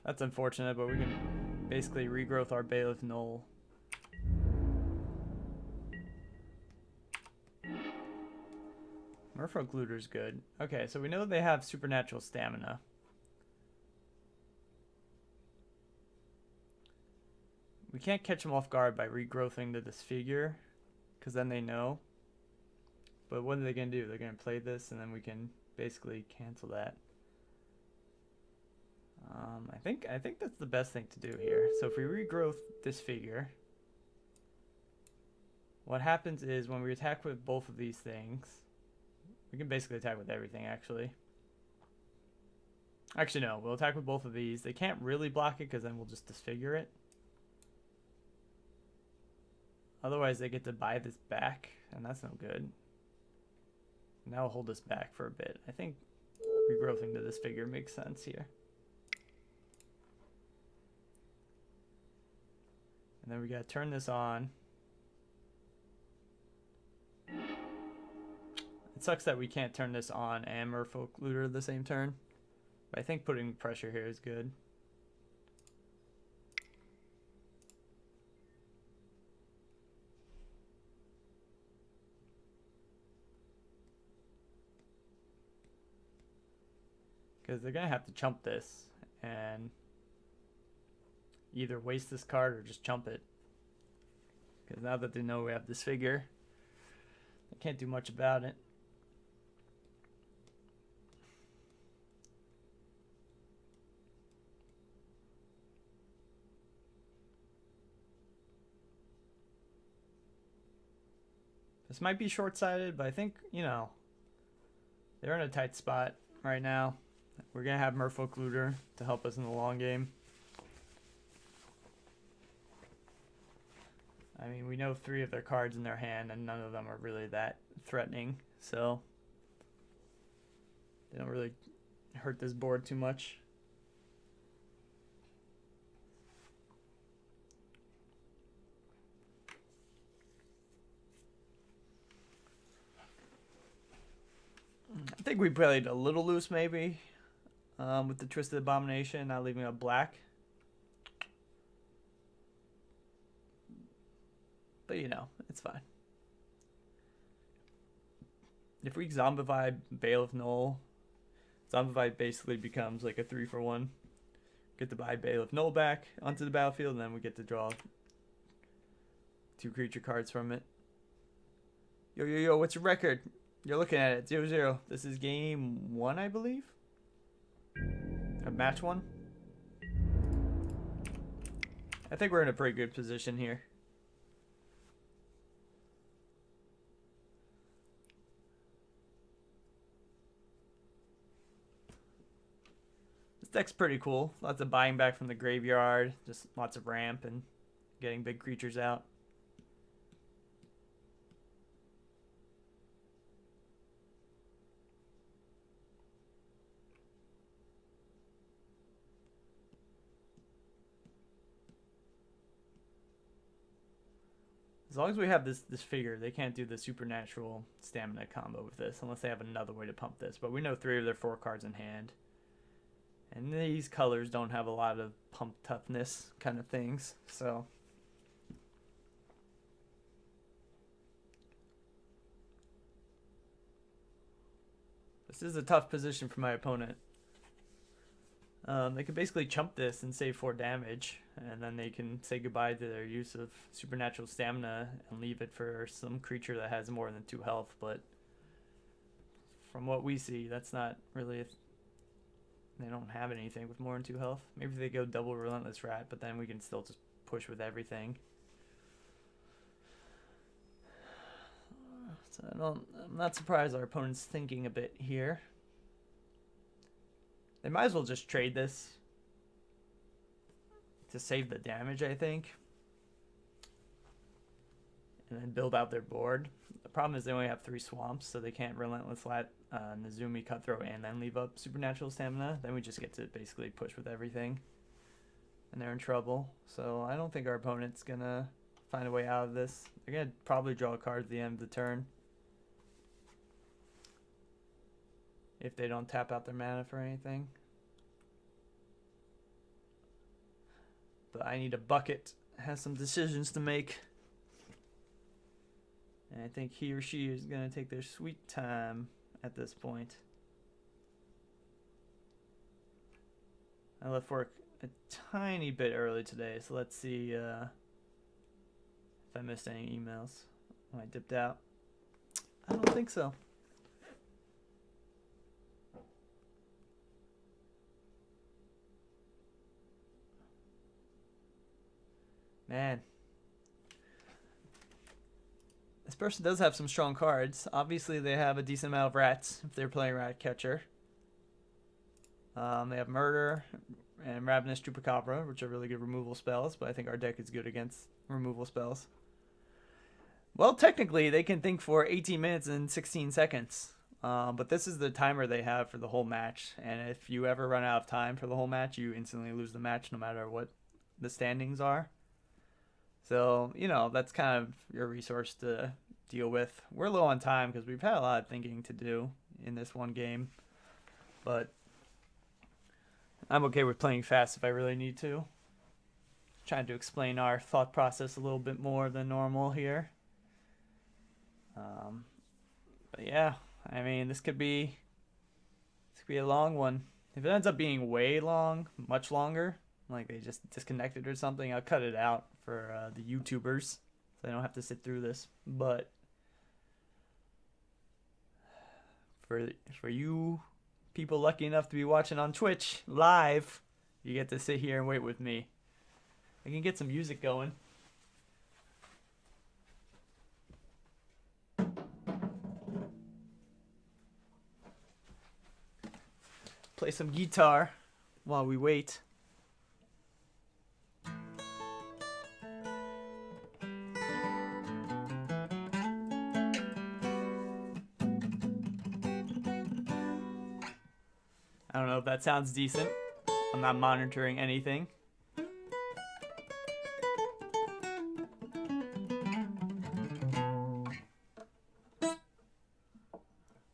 That's unfortunate, but we can basically regrowth our Bailiff Null. Merfolk Looter's good. Okay, so we know they have supernatural stamina. We can't catch them off guard by regrowthing the Disfigure, because then they know. But what are they going to do? They're going to play this, and then we can basically cancel that. I think that's the best thing to do here. So if we regrowth Disfigure, what happens is when we attack with both of these things, we can basically attack with everything, actually. Actually, no. We'll attack with both of these. They can't really block it because then we'll just disfigure it. Otherwise, they get to buy this back, and that's no good. Now we'll hold this back for a bit. I think regrowthing to disfigure makes sense here. And then we gotta turn this on. It sucks that we can't turn this on and Merfolk Looter the same turn. But I think putting pressure here is good. Because they're going to have to chump this and either waste this card or just chump it. Because now that they know we have this figure, they can't do much about it. This might be short-sighted, but I think, you know, they're in a tight spot right now. We're going to have Merfolk Looter to help us in the long game. I mean, we know 3 of their cards in their hand, and none of them are really that threatening, so they don't really hurt this board too much. I think we played a little loose, maybe, with the Twisted Abomination, not leaving a black. But, you know, it's fine. If we Zombify Bailiff Null, Zombify basically becomes like a 3-for-1. Get to buy Bailiff Null back onto the battlefield, and then we get to draw 2 creature cards from it. Yo, yo, yo, what's your record? You're looking at it, 0-0. This is game 1, I believe? Or match 1? I think we're in a pretty good position here. This deck's pretty cool. Lots of buying back from the graveyard. Just lots of ramp and getting big creatures out. As long as we have this figure, they can't do the supernatural stamina combo with this unless they have another way to pump this. But we know 3 of their 4 cards in hand. And these colors don't have a lot of pump toughness kind of things, so. This is a tough position for my opponent. They can basically chump this and save 4 damage, and then they can say goodbye to their use of supernatural stamina and leave it for some creature that has more than 2 health, but from what we see, that's not really they don't have anything with more than 2 health. Maybe they go double Relentless Rat, but then we can still just push with everything. So I'm not surprised our opponent's thinking a bit here. They might as well just trade this to save the damage, I think, and then build out their board. The problem is they only have 3 swamps, so they can't Relentless Lat, Nezumi, Cutthroat, and then leave up Supernatural Stamina. Then we just get to basically push with everything, and they're in trouble. So I don't think our opponent's gonna find a way out of this. They're gonna probably draw a card at the end of the turn if they don't tap out their mana for anything. But I need a bucket. Has some decisions to make. And I think he or she is going to take their sweet time at this point. I left work a tiny bit early today, so let's see if I missed any emails. Oh, I dipped out. I don't think so. Man. This person does have some strong cards. Obviously, they have a decent amount of rats if they're playing Rat Catcher. They have Murder and Ravenous Chupacabra, which are really good removal spells, but I think our deck is good against removal spells. Well, technically, they can think for 18 minutes and 16 seconds. But this is the timer they have for the whole match. And if you ever run out of time for the whole match, you instantly lose the match no matter what the standings are. So, you know, that's kind of your resource to deal with. We're low on time because we've had a lot of thinking to do in this one game. But I'm okay with playing fast if I really need to. Trying to explain our thought process a little bit more than normal here. But yeah, I mean, this could be a long one. If it ends up being way long, much longer, like they just disconnected or something, I'll cut it out for the YouTubers so they don't have to sit through this. But for you people lucky enough to be watching on Twitch live, you get to sit here and wait with me. I can get some music going. Play some guitar while we wait. I don't know if that sounds decent. I'm not monitoring anything.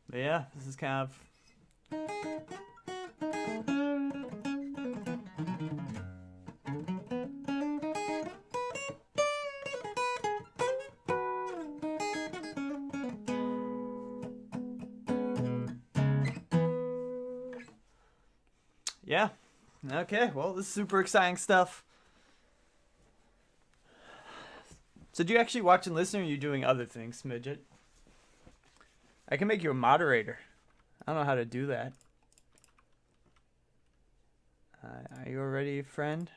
But yeah, this is kind of... Yeah. Okay, well, this is super exciting stuff. So do you actually watch and listen, or are you doing other things, Midget? I can make you a moderator. I don't know how to do that. Are you already a friend?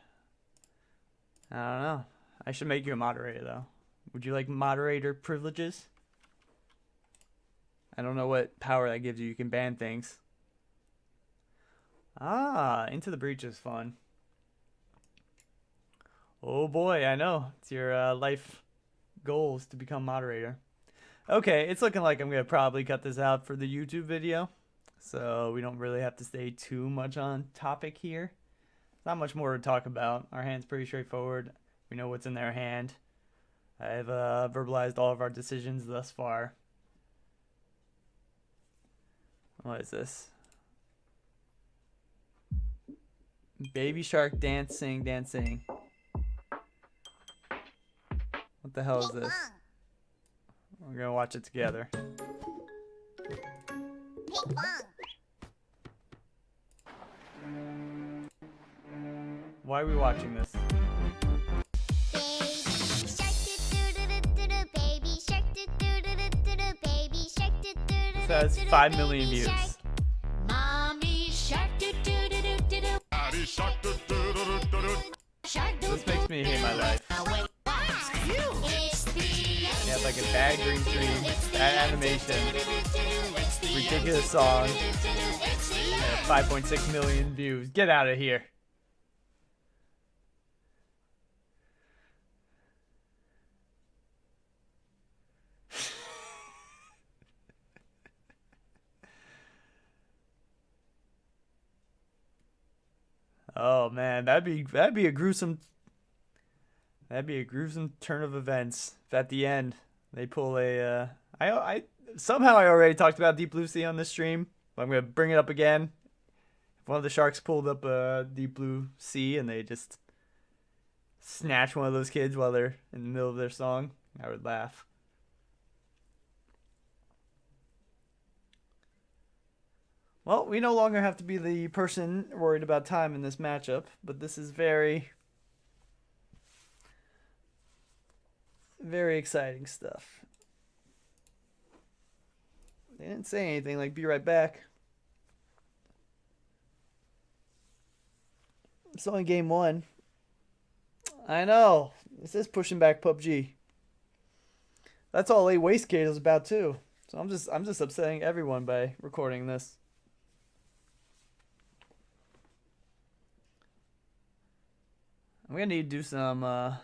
I don't know. I should make you a moderator, though. Would you like moderator privileges? I don't know what power that gives you. You can ban things. Ah, Into the Breach is fun. Oh boy, I know. It's your life goals to become moderator. Okay, it's looking like I'm going to probably cut this out for the YouTube video. So we don't really have to stay too much on topic here. Not much more to talk about. Our hand's pretty straightforward. We know what's in their hand. I've verbalized all of our decisions thus far. What is this? Baby shark dancing, dancing. What the hell is this? We're gonna watch it together. Why are we watching this? This has 5 million views. This makes me hate my life. Yeah, like a bad green screen, bad animation, ridiculous song, yeah, 5.6 million views. Get out of here. Oh man, that'd be a gruesome turn of events. If at the end they pull a I somehow I already talked about Deep Blue Sea on this stream, but I'm gonna bring it up again. If one of the sharks pulled up a Deep Blue Sea and they just snatch one of those kids while they're in the middle of their song, I would laugh. Well, we no longer have to be the person worried about time in this matchup, but this is very, very exciting stuff. They didn't say anything like be right back. It's only game 1. I know. This is pushing back PUBG. That's all A Wastegate is about too. So I'm just upsetting everyone by recording this. I'm gonna need to do some I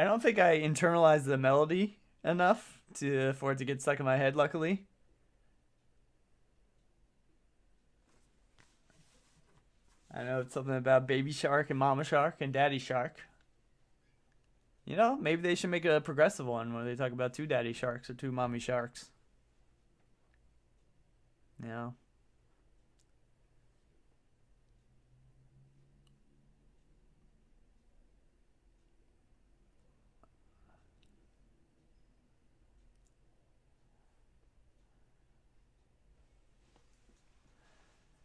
don't think I internalized the melody enough for it to get stuck in my head, luckily. I know it's something about baby shark and mama shark and daddy shark. You know, maybe they should make a progressive one where they talk about 2 daddy sharks or 2 mommy sharks. You know.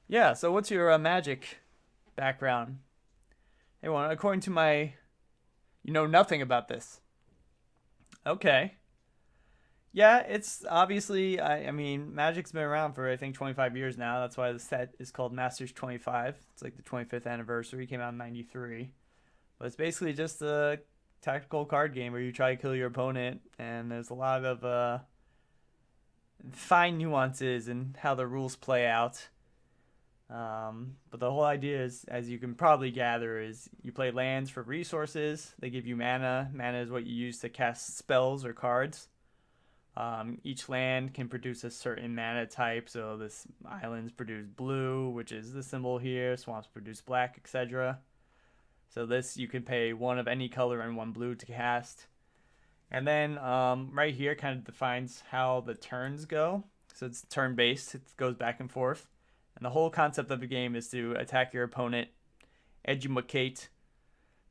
Yeah, so what's your magic background? Hey, well, according to my... You know nothing about this. Okay. Yeah, it's obviously... I mean, Magic's been around for, I think, 25 years now. That's why the set is called Masters 25. It's like the 25th anniversary. It came out in 93. But it's basically just a tactical card game where you try to kill your opponent. And there's a lot of fine nuances in how the rules play out. But the whole idea is, as you can probably gather, is you play lands for resources. They give you mana. Mana is what you use to cast spells or cards. Each land can produce a certain mana type. So this islands produce blue, which is the symbol here. Swamps produce black, etc. So this, you can pay 1 of any color and 1 blue to cast. And then right here kind of defines how the turns go. So it's turn-based. It goes back and forth. And the whole concept of the game is to attack your opponent, educate,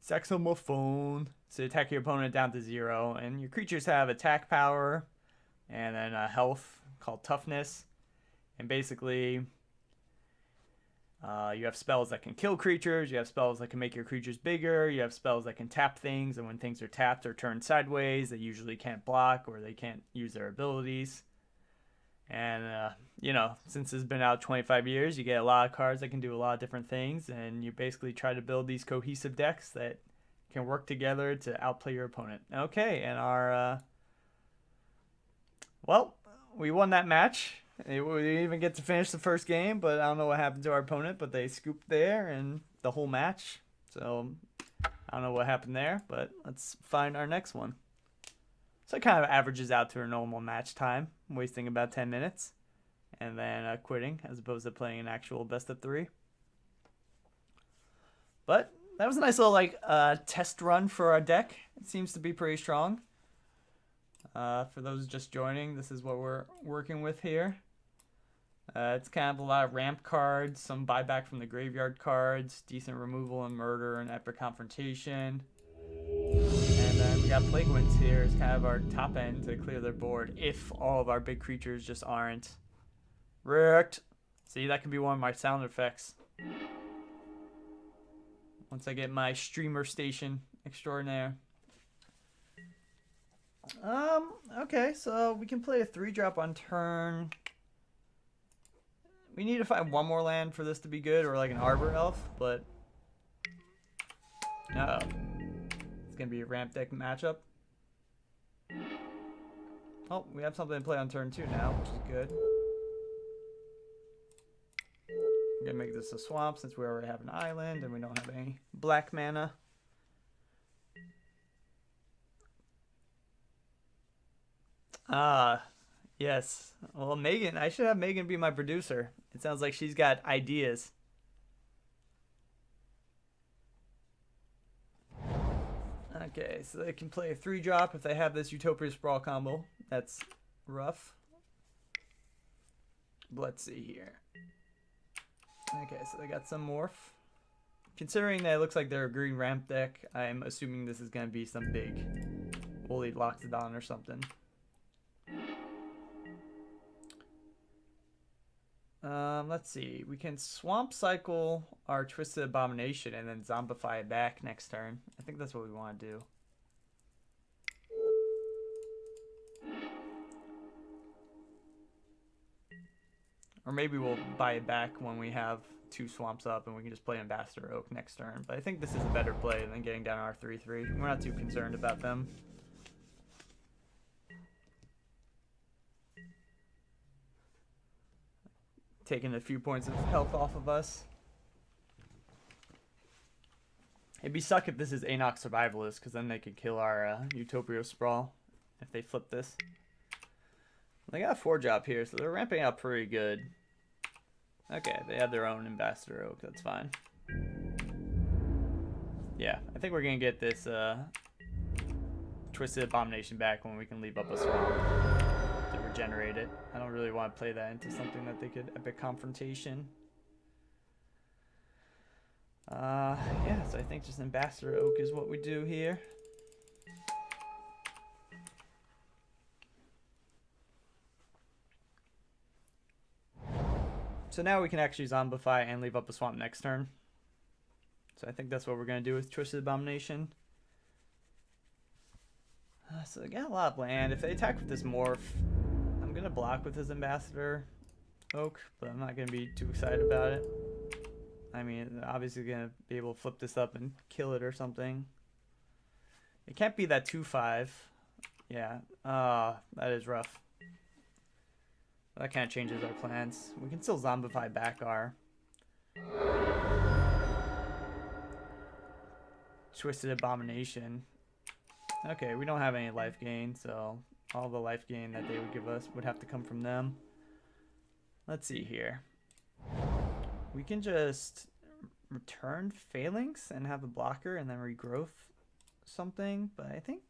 saxophone, so attack your opponent down to 0. And your creatures have attack power and then a health called toughness. And basically, you have spells that can kill creatures. You have spells that can make your creatures bigger. You have spells that can tap things. And when things are tapped or turned sideways, they usually can't block or they can't use their abilities. And, you know, since it's been out 25 years, you get a lot of cards that can do a lot of different things. And you basically try to build these cohesive decks that can work together to outplay your opponent. Okay, and our... well, we won that match. We didn't even get to finish the first game, but I don't know what happened to our opponent. But they scooped there and the whole match. So, I don't know what happened there. But let's find our next one. So it kind of averages out to a normal match time, wasting about 10 minutes, and then quitting as opposed to playing an actual best of 3. But that was a nice little test run for our deck. It seems to be pretty strong. For those just joining, this is what we're working with here. It's kind of a lot of ramp cards, some buyback from the graveyard cards, decent removal and murder and epic confrontation. And then we got Plague Winds here. It's kind of our top end to clear their board if all of our big creatures just aren't wrecked. See, that could be one of my sound effects. Once I get my streamer station extraordinaire. Okay, so we can play a 3-drop on turn. We need to find one more land for this to be good, or like an Arbor Elf, but it's gonna be a ramp deck matchup. Oh, we have something to play on turn 2 now, which is good. We're gonna make this a swamp since we already have an island and we don't have any black mana. Yes. Well, Megan, I should have Megan be my producer. It sounds like she's got ideas. Okay, so they can play a 3-drop if they have this Utopia Sprawl combo. That's rough. But let's see here. Okay, so they got some morph. Considering that it looks like they're a green ramp deck, I'm assuming this is going to be some big Woolly Loxodon or something. Let's see. We can Swamp Cycle our Twisted Abomination and then Zombify it back next turn. I think that's what we want to do. Or maybe we'll buy it back when we have 2 swamps up and we can just play Ambassador Oak next turn. But I think this is a better play than getting down our 3/3. We're not too concerned about them. Taking a few points of health off of us. It'd be suck if this is Anox Survivalist, because then they could kill our Utopia Sprawl if they flip this. They got a 4-drop here, so they're ramping up pretty good. Okay, they have their own Ambassador Oak, that's fine. Yeah, I think we're going to get this Twisted Abomination back when we can leave up a swamp to regenerate it. I don't really want to play that into something that they could Epic Confrontation. Yeah, so I think just Ambassador Oak is what we do here. So now we can actually Zombify and leave up a swamp next turn. So I think that's what we're going to do with Twisted Abomination. So they got a lot of land. If they attack with this Morph, I'm going to block with his Ambassador Oak, but I'm not going to be too excited about it. I mean, they're obviously going to be able to flip this up and kill it or something. It can't be that 2/5. Yeah, that is rough. That kind of changes our plans. We can still Zombify back our Twisted Abomination. Okay, we don't have any life gain, so all the life gain that they would give us would have to come from them. Let's see here. We can just return Phalanx and have a blocker and then regrowth something, but I think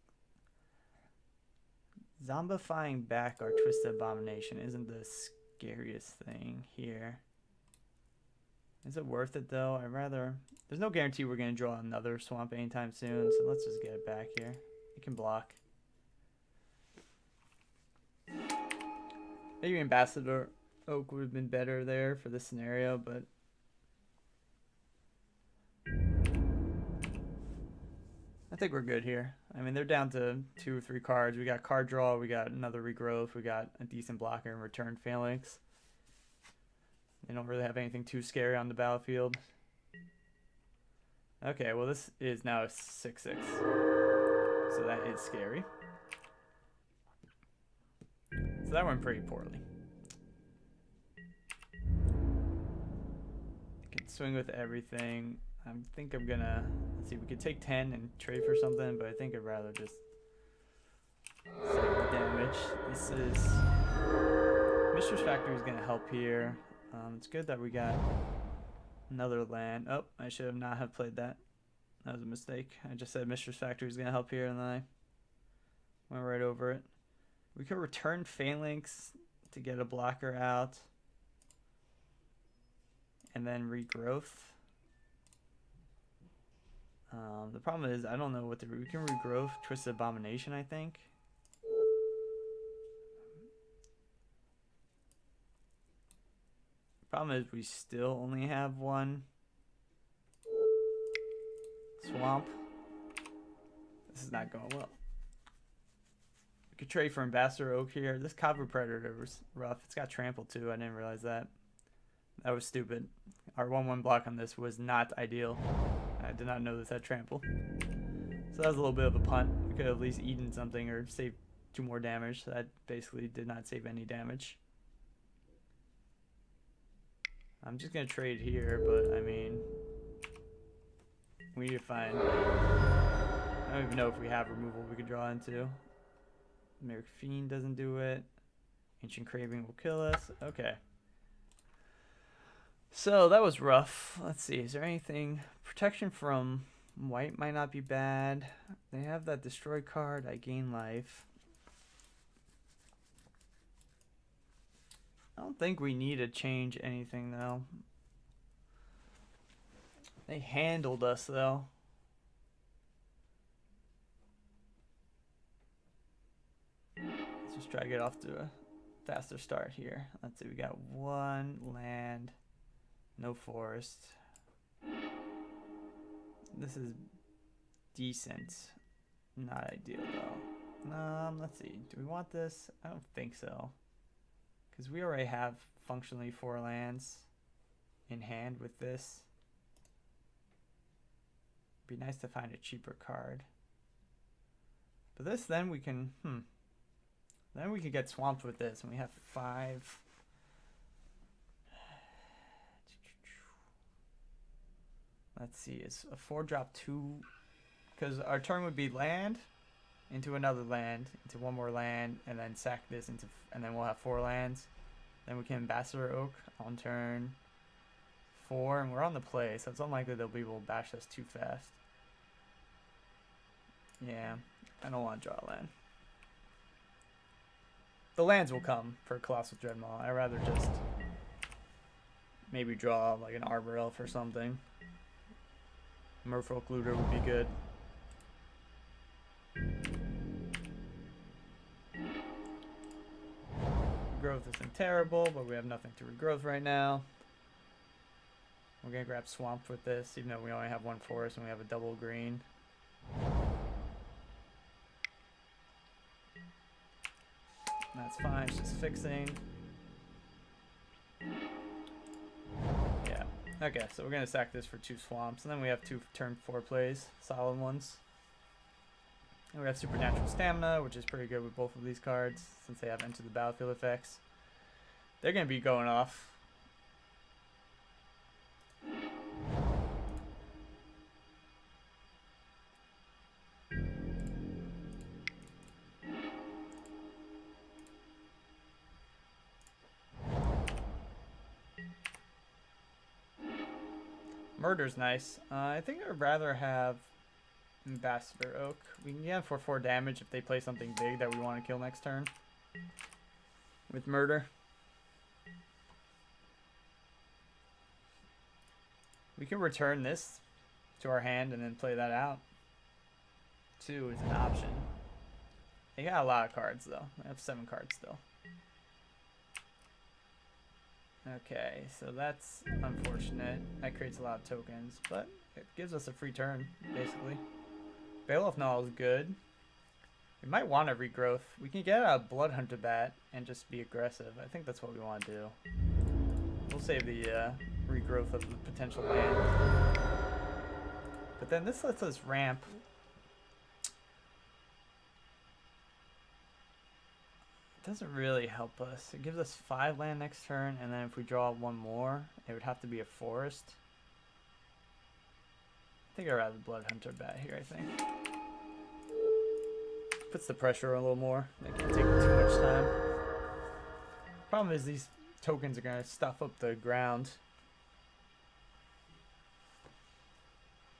Zombifying back our Twisted Abomination isn't the scariest thing here. Is it worth it though? I'd rather... There's no guarantee we're going to draw another swamp anytime soon, so let's just get it back here. It can block. Maybe Ambassador Oak would have been better there for this scenario, but... I think we're good here. I mean, they're down to 2 or 3 cards. We got card draw, we got another regrowth, we got a decent blocker and return Phalanx. They don't really have anything too scary on the battlefield. Okay, well this is now a 6/6. So that is scary. So that went pretty poorly. Can swing with everything. I think I'm gonna, let's see, we could take 10 and trade for something, but I think I'd rather just save the damage. This is, Mistress Factory is gonna help here. It's good that we got another land. Oh, I should have not have played that. That was a mistake. I just said Mistress Factory is gonna help here, and then I went right over it. We could return Phalanx to get a blocker out, and then regrowth. The problem is I don't know what we can regrowth Twisted Abomination, I think. Problem is we still only have 1 swamp. This is not going well. could trade for Ambassador Oak here. This Copper Predator was rough. It's got trample too. I didn't realize that. That was stupid. Our 1/1 block on this was not ideal. I did not know this had trample. So that was a little bit of a punt. We could have at least eaten something or saved 2 more damage. So that basically did not save any damage. I'm just going to trade here, but I mean, we need to find... I don't even know if we have removal we could draw into. Merrick Fiend doesn't do it. Ancient Craving will kill us. Okay. So that was rough. Let's see. Is there anything? Protection from white might not be bad. They have that destroy card. I gain life. I don't think we need to change anything though. They handled us though. Let's just try to get off to a faster start here. Let's see. We got 1 land. No forest. This is decent. Not ideal though. Let's see. Do we want this? I don't think so. Because we already have functionally 4 lands in hand with this. Be nice to find a cheaper card. But this then we can then we can get swamped with this, and we have 5. Let's see, it's a 4-drop 2, because our turn would be land into another land, into 1 more land, and then sack this into, and then we'll have 4 lands. Then we can Ambassador Oak on turn 4, and we're on the play, so it's unlikely they'll be able to bash us too fast. Yeah, I don't want to draw a land. The lands will come for Colossal Dreadmaw. I'd rather just maybe draw like an Arbor Elf or something. Merfolk Looter would be good. Growth isn't terrible, but we have nothing to regrowth right now. We're gonna grab Swamp with this, even though we only have 1 forest and we have a double green. That's fine, it's just fixing. Yeah. Okay, so we're gonna sack this for 2 swamps, and then we have 2 turn 4 plays, solid ones. And we have Supernatural Stamina, which is pretty good with both of these cards, since they have Enter the Battlefield effects. They're gonna be going off. Murder's nice. I think I'd rather have Ambassador Oak. We can get him for 4 damage if they play something big that we want to kill next turn. With Murder. We can return this to our hand and then play that out. 2 is an option. They got a lot of cards though. I have 7 cards still. Okay, so that's unfortunate. That creates a lot of tokens, but it gives us a free turn, basically. Baloth Null is good. We might want a regrowth. We can get a Bloodhunter Bat and just be aggressive. I think that's what we want to do. We'll save the regrowth of the potential land. But then this lets us ramp. It doesn't really help us. It gives us 5 land next turn, and then if we draw 1 more, it would have to be a forest. I think I'd rather Bloodhunter Bat here, I think. Puts the pressure a little more. They can't take too much time. Problem is these tokens are going to stuff up the ground.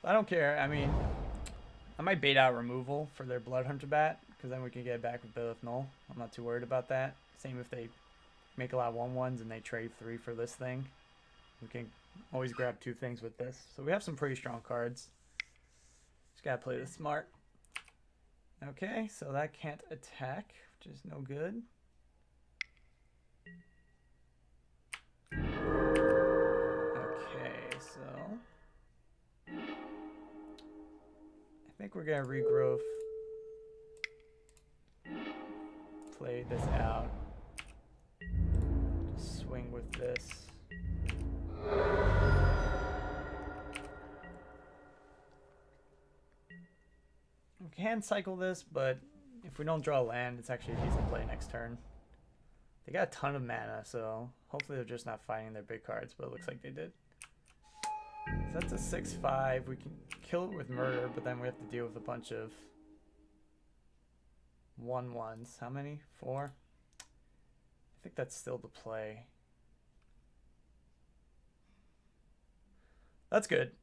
I don't care. I mean, I might bait out removal for their Bloodhunter Bat, because then we can get it back with Baloth Null. I'm not too worried about that. Same if they make a lot of 1/1s and they trade 3 for this thing. We can always grab 2 things with this. So we have some pretty strong cards. Just gotta play this smart. Okay, so that can't attack, which is no good. Okay, so I think we're gonna regrowth play this out. Just swing with this. We can cycle this, but if we don't draw land, it's actually a decent play next turn. They got a ton of mana, so hopefully they're just not fighting their big cards, but it looks like they did. So that's a 6/5. We can kill it with murder, but then we have to deal with a bunch of 1/1s. How many? 4? I think that's still the play. That's good.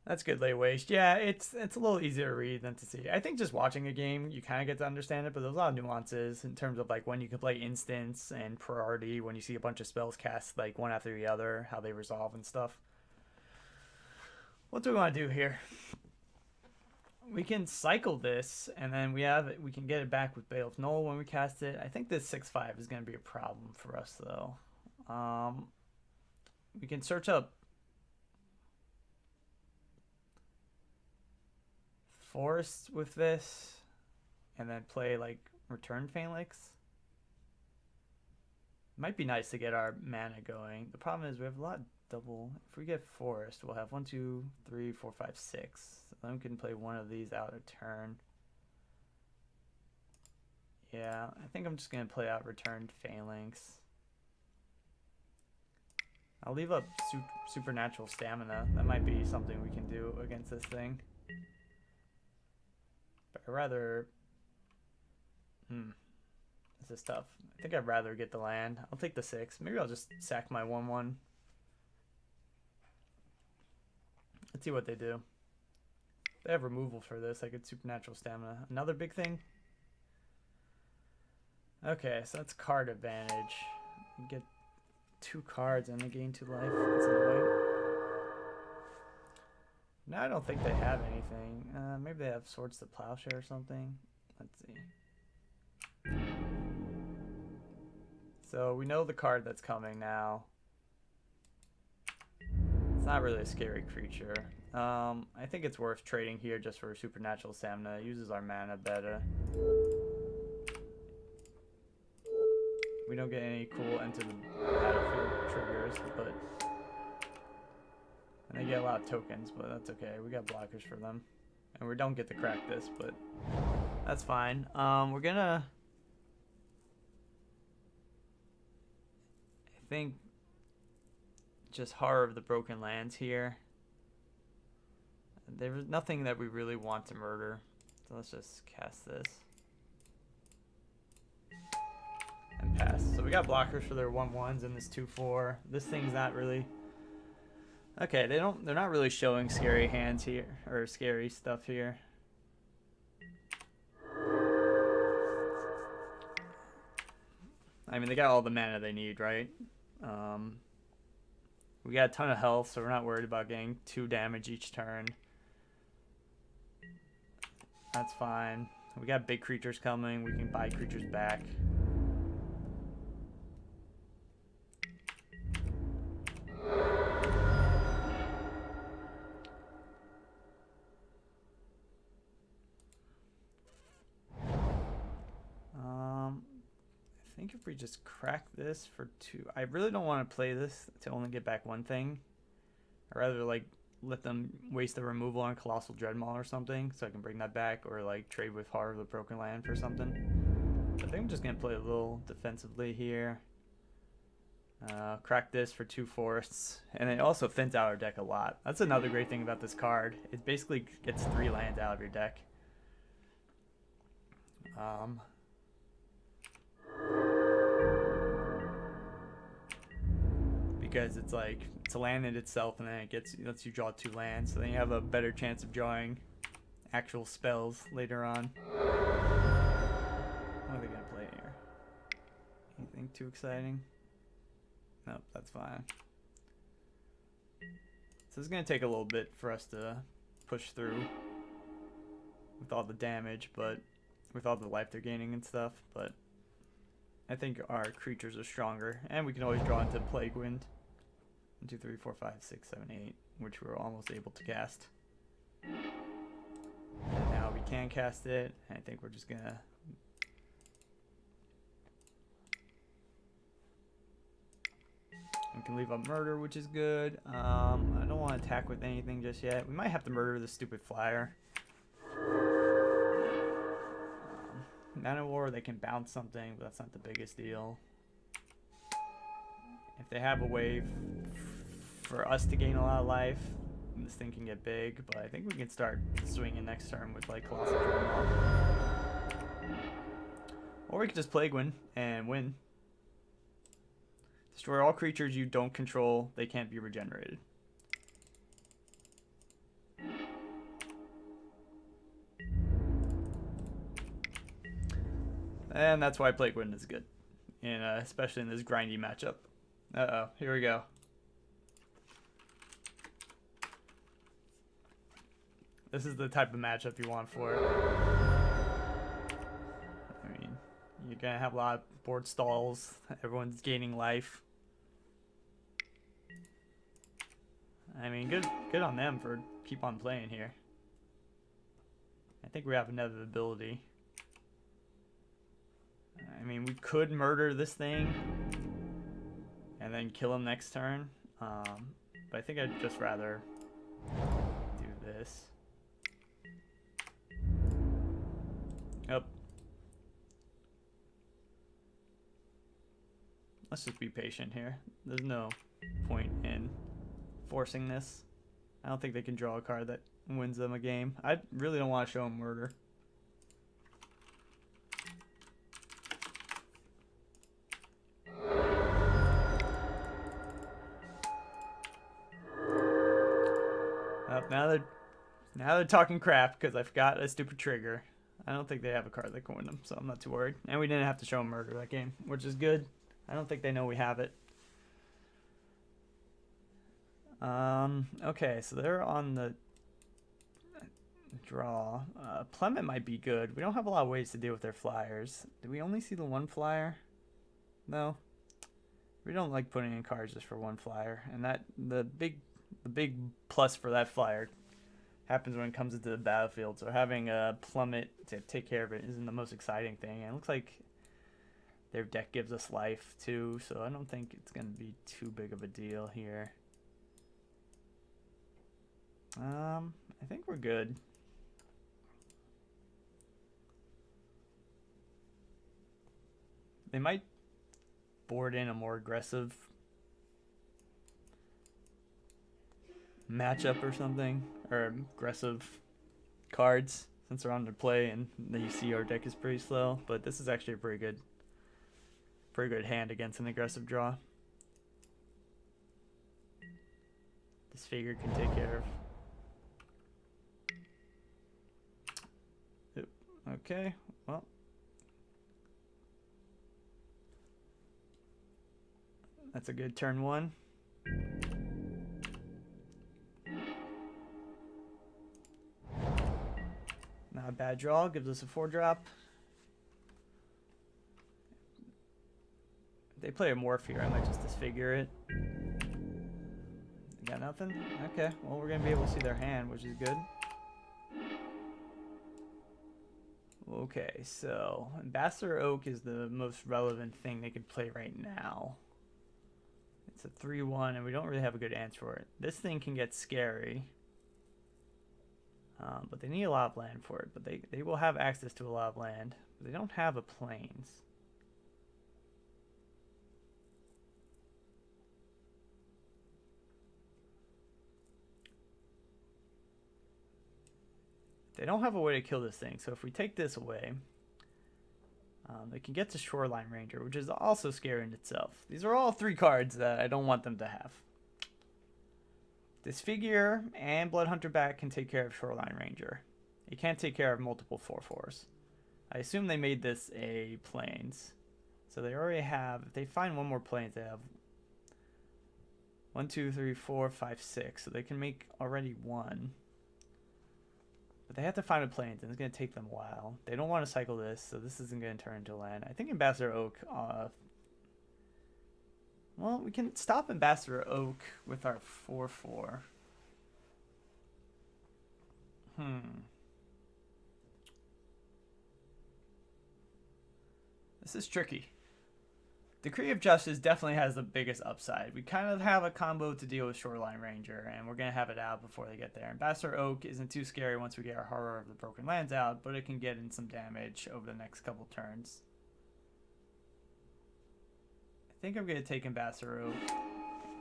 That's good late waste. Yeah, it's a little easier to read than to see. I think just watching a game, you kind of get to understand it, but there's a lot of nuances in terms of like when you can play instants and priority, when you see a bunch of spells cast like one after the other, how they resolve and stuff. What do we want to do here? We can cycle this, and then we can get it back with Bale of Null when we cast it. I think this 6/5 is going to be a problem for us though. We can search up Forest with this, and then play like Return Phalanx. Might be nice to get our mana going. The problem is we have a lot of double. If we get Forest, we'll have 1, 2, 3, 4, 5, 6. So then we can play one of these out a turn. Yeah, I think I'm just gonna play out Return Phalanx. I'll leave up Supernatural Stamina. That might be something we can do against this thing. But I'd rather... This is tough. I think I'd rather get the land. I'll take the 6. Maybe I'll just sack my 1/1. Let's see what they do. They have removal for this. I could Supernatural Stamina. Another big thing? Okay, so that's card advantage. You get 2 cards and they gain 2 life. That's annoying. No, I don't think they have anything. Maybe they have Swords to Plowshare or something. Let's see. So we know the card that's coming now. It's not really a scary creature. I think it's worth trading here just for Supernatural Stamina. It uses our mana better. We don't get any cool enter the battlefield triggers, but... And they get a lot of tokens, but that's okay. We got blockers for them. And we don't get to crack this, but that's fine. We're gonna... I think just Horror of the Broken Lands here. There's nothing that we really want to murder. So let's just cast this. And pass. So we got blockers for their 1/1s and this 2/4. This thing's not really... Okay, they're not really showing scary hands here, or scary stuff here. I mean, they got all the mana they need, right? We got a ton of health, so we're not worried about getting 2 damage each turn. That's fine. We got big creatures coming. We can buy creatures back. I think if we just crack this for 2, I really don't want to play this to only get back 1 thing. I'd rather like let them waste the removal on Colossal Dreadmaw or something, so I can bring that back, or like trade with Horror of the Broken Land for something. I think I'm just gonna play a little defensively here. Crack this for 2 forests, and it also thins out our deck a lot. That's another great thing about this card. It basically gets 3 lands out of your deck. Because it's like it's a land in itself, and then it lets you draw 2 lands, so then you have a better chance of drawing actual spells later on. What are they gonna play here? Anything too exciting? Nope, that's fine. So it's gonna take a little bit for us to push through with all the damage, but with all the life they're gaining and stuff. But I think our creatures are stronger, and we can always draw into Plague Wind. 1, 2, 3, 4, 5, 6, 7, 8, which we were almost able to cast. And now we can cast it. I think we're just gonna. We can leave up murder, which is good. I don't want to attack with anything just yet. We might have to murder the stupid flyer. Mana War, they can bounce something, but that's not the biggest deal. If they have a way for us to gain a lot of life, this thing can get big, but I think we can start swinging next turn with like Colossal Dreadnought. Or we could just Plague Win and win. Destroy all creatures you don't control. They can't be regenerated. And that's why Plague Win is good, and especially in this grindy matchup. Uh-oh, here we go. This is the type of matchup you want for it. I mean, you're going to have a lot of board stalls. Everyone's gaining life. I mean, good on them for keep on playing here. I think we have inevitability. I mean, we could murder this thing and then kill him next turn. But I think I'd just rather do this. Yep. Let's just be patient here. There's no point in forcing this. I don't think they can draw a card that wins them a game. I really don't want to show them murder. Now they're talking crap because I forgot a stupid trigger. I don't think they have a card that can win them, so I'm not too worried. And we didn't have to show them murder that game, which is good. I don't think they know we have it. Okay, so they're on the draw. Plummet might be good. We don't have a lot of ways to deal with their flyers. Do we only see the one flyer? No. We don't like putting in cards just for one flyer. And that the big plus for that flyer happens when it comes into the battlefield. So having a Plummet to take care of it isn't the most exciting thing. And it looks like their deck gives us life too, so I don't think it's going to be too big of a deal here. I think we're good. They might board in a more aggressive matchup or something, or aggressive cards since they're on their play, and then you see our deck is pretty slow. But this is actually a pretty good hand against an aggressive draw. This figure can take care of. Okay, well. That's a good turn one. Not a bad draw, gives us a 4-drop. They play a morph here, I might just disfigure it. Got nothing? Okay, well we're gonna be able to see their hand, which is good. Okay, so Ambassador Oak is the most relevant thing they could play right now. It's a 3-1 and we don't really have a good answer for it. This thing can get scary. But they need a lot of land for it. But they will have access to a lot of land. But they don't have a plains. They don't have a way to kill this thing. So if we take this away, they can get to Shoreline Ranger, which is also scary in itself. These are all 3 cards that I don't want them to have. Disfigure and Bloodhunter Bat can take care of Shoreline Ranger. It can't take care of multiple 4/4s. I assume they made this a plains. So they already have, if they find one more plains, they have 1, 2, 3, 4, 5, 6. So they can make already 1. But they have to find a plains, and it's going to take them a while. They don't want to cycle this, so this isn't going to turn into land. I think Ambassador Oak... well, we can stop Ambassador Oak with our 4/4. This is tricky. Decree of Justice definitely has the biggest upside. We kind of have a combo to deal with Shoreline Ranger, and we're going to have it out before they get there. Ambassador Oak isn't too scary once we get our Horror of the Broken Lands out, but it can get in some damage over the next couple turns. I think I'm going to take Ambassador Oak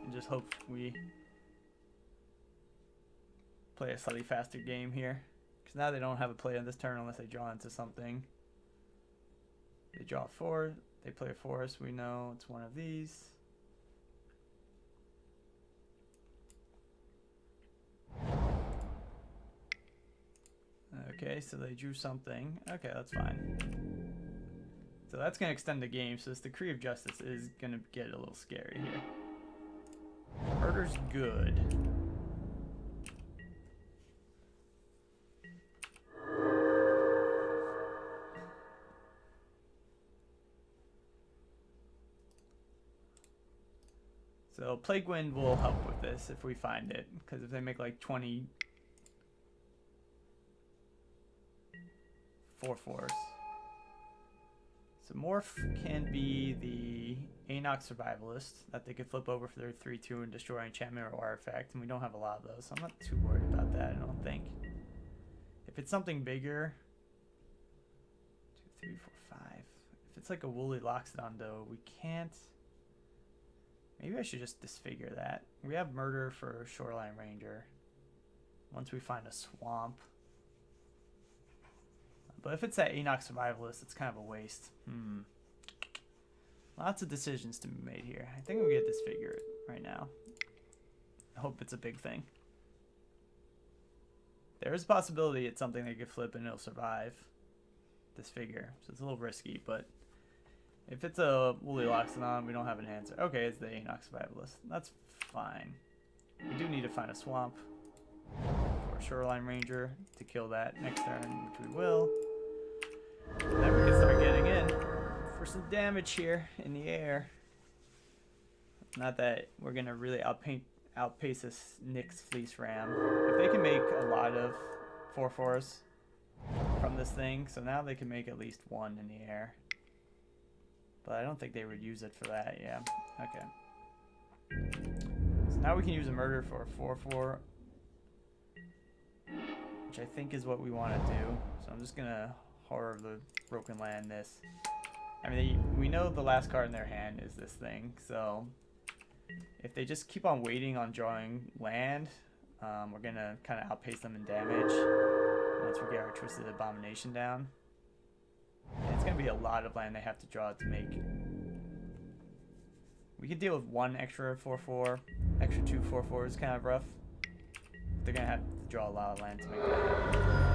and just hope we play a slightly faster game here. Because now they don't have a play on this turn unless they draw into something. They draw 4. They play a forest. We know it's one of these. Okay, so they drew something. Okay, that's fine. So that's going to extend the game. So this Decree of Justice is going to get a little scary here. Murder's good. So Plague Wind will help with this if we find it, because if they make like 20 4/4s. So Morph can be the Enoch Survivalist that they could flip over for their 3/2 and destroy enchantment or artifact, and we don't have a lot of those, so I'm not too worried about that, I don't think. If it's something bigger, 2, 3, 4, 5. If it's like a Woolly Loxodon though, we can't. Maybe I should just disfigure that. We have Murder for Shoreline Ranger once we find a swamp. But if it's that Enoch Survivalist, it's kind of a waste. Lots of decisions to be made here. I think I'm going to disfigure it right now. I hope it's a big thing. There is a possibility it's something they could flip and it'll survive. Disfigure. So it's a little risky, but if it's a Woolly Loxodon, we don't have an answer. Okay, it's the Enoch Survivalist. That's fine. We do need to find a swamp for a Shoreline Ranger to kill that next turn, which we will. And then we can start getting in for some damage here in the air. Not that we're going to really outpace this Nyx Fleece Ram. If they can make a lot of 4/4s from this thing, so now they can make at least 1 in the air. But I don't think they would use it for that, yeah. Okay. So now we can use a Murder for a 4/4, which I think is what we want to do. So I'm just going to Horror of the Broken Land this. I mean, we know the last card in their hand is this thing, so if they just keep on waiting on drawing land, we're going to kind of outpace them in damage once we get our Twisted Abomination down. And it's going to be a lot of land they have to draw to make. We could deal with 1 extra 4/4, extra 2 4/4 is kind of rough. They're going to have to draw a lot of land to make that happen.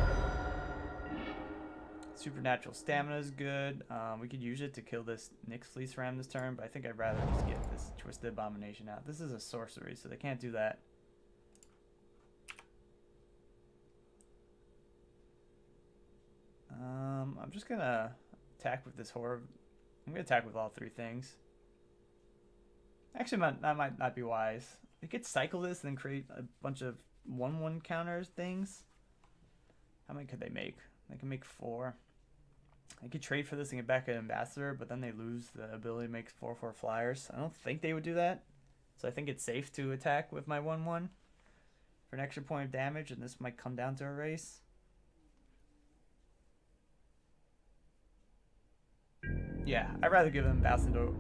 Supernatural Stamina is good. We could use it to kill this Nyx Fleece Ram this turn, but I think I'd rather just get this Twisted Abomination out. This is a sorcery, so they can't do that. I'm just going to attack with this Horror. I'm going to attack with all 3 things. Actually, that might not be wise. They could cycle this and then create a bunch of 1/1 counters things. How many could they make? They can make 4. They could trade for this and get back an Ambassador, but then they lose the ability to make 4/4 flyers. I don't think they would do that. So I think it's safe to attack with my 1/1 for an extra point of damage, and this might come down to a race. Yeah, I'd rather give them Ambassador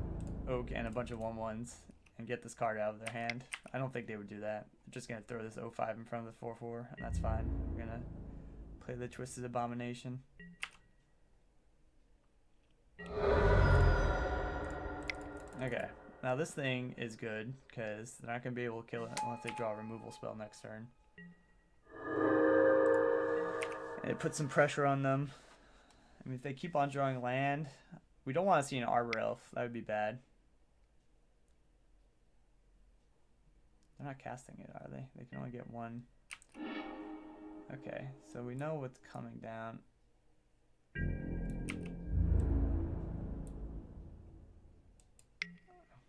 Oak and a bunch of 1/1s and get this card out of their hand. I don't think they would do that. They're just going to throw this 05 in front of the 4/4, and that's fine. We're going to play the Twisted Abomination. Okay, now this thing is good because they're not going to be able to kill it unless they draw a removal spell next turn. And it puts some pressure on them. I mean, if they keep on drawing land, we don't want to see an Arbor Elf. That would be bad. They're not casting it, are they? They can only get 1. Okay, so we know what's coming down.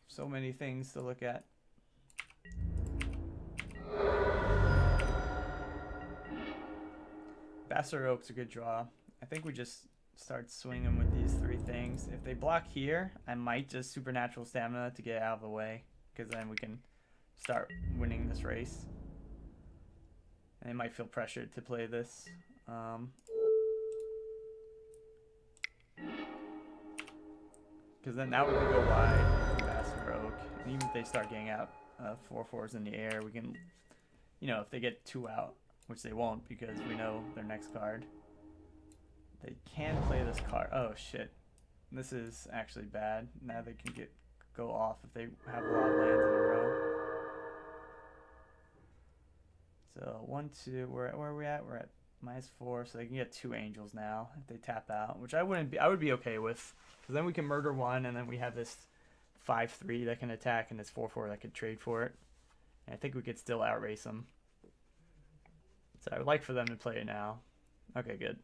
So many things to look at. Ambassador Oak's a good draw. I think we just start swinging with these these 3 things. If they block here, I might just Supernatural Stamina to get out of the way, because then we can start winning this race. And they might feel pressured to play this. Because then now we can go wide with Master Oak. And even if they start getting out 4/4s in the air, we can, you know, if they get 2 out, which they won't because we know their next card, they can play this card. Oh shit, this is actually bad. Now they can go off if they have a lot of lands in a row. So 1, 2, where are we at? We're at -4, so they can get 2 angels now if they tap out, which I would be okay with, because then we can murder 1, and then we have this 5/3 that can attack and this 4/4 that could trade for it. And I think we could still outrace them. So I would like for them to play it now. Okay, good.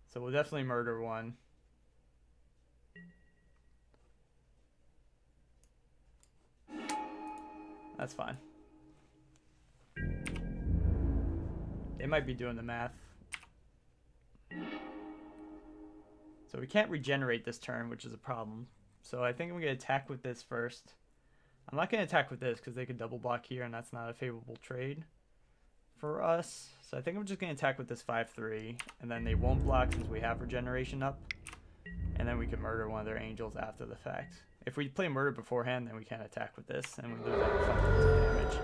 So we'll definitely murder 1. That's fine. They might be doing the math. So we can't regenerate this turn, which is a problem. So I think I'm going to attack with this first. I'm not going to attack with this because they could double block here, and that's not a favorable trade for us. So I think I'm just going to attack with this 5/3, and then they won't block since we have regeneration up. And then we can murder one of their angels after the fact. If we play murder beforehand, then we can't attack with this, and we lose like 5 points of damage.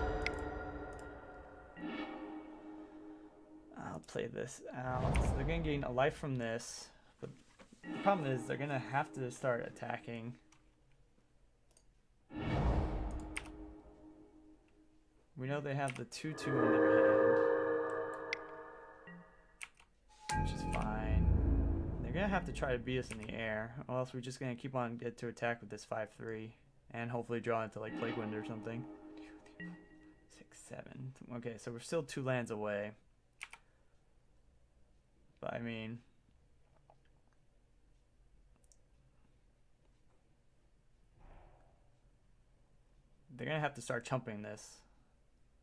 I'll play this out. So they're going to gain a life from this. But the problem is they're going to have to start attacking. We know they have the 2/2 in their hand, which is fine. They're going to have to try to beat us in the air, or else we're just going to keep on get to attack with this 5/3 and hopefully draw into like Plague Wind or something. 6, 7. Okay, so we're still 2 lands away. But I mean, they're going to have to start chumping this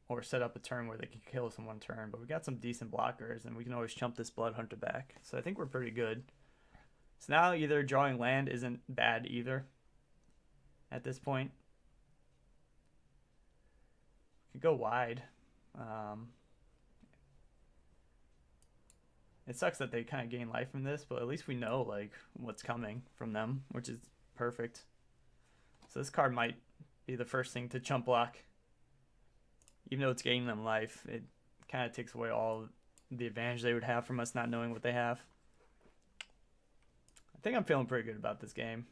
or set up a turn where they can kill us in 1 turn. But we got some decent blockers, and we can always chump this Blood Hunter back. So I think we're pretty good. So now either drawing land isn't bad either at this point. We could go wide. It sucks that they kind of gain life from this, but at least we know like what's coming from them, which is perfect. So this card might be the first thing to chump block. Even though it's gaining them life, it kind of takes away all the advantage they would have from us not knowing what they have. I think I'm feeling pretty good about this game.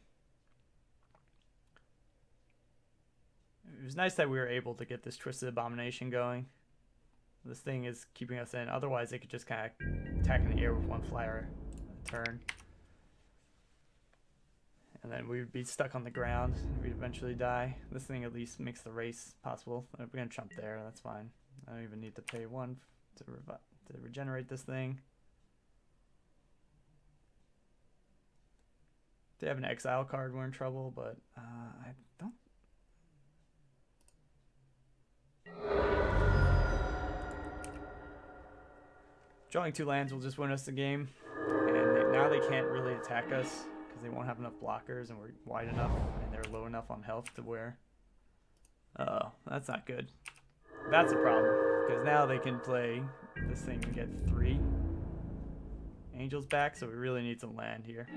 It was nice that we were able to get this Twisted Abomination going. This thing is keeping us in. Otherwise, they could just kind of attack in the air with 1 flyer a turn. And then we would be stuck on the ground. We'd eventually die. This thing at least makes the race possible. We're going to chump there. That's fine. I don't even need to pay 1 to regenerate this thing. If they have an exile card, we're in trouble, but I don't. Drawing 2 lands will just win us the game, and now they can't really attack us because they won't have enough blockers, and we're wide enough and they're low enough on health to where. Oh, that's not good. That's a problem because now they can play this thing and get 3 angels back, so we really need some land here.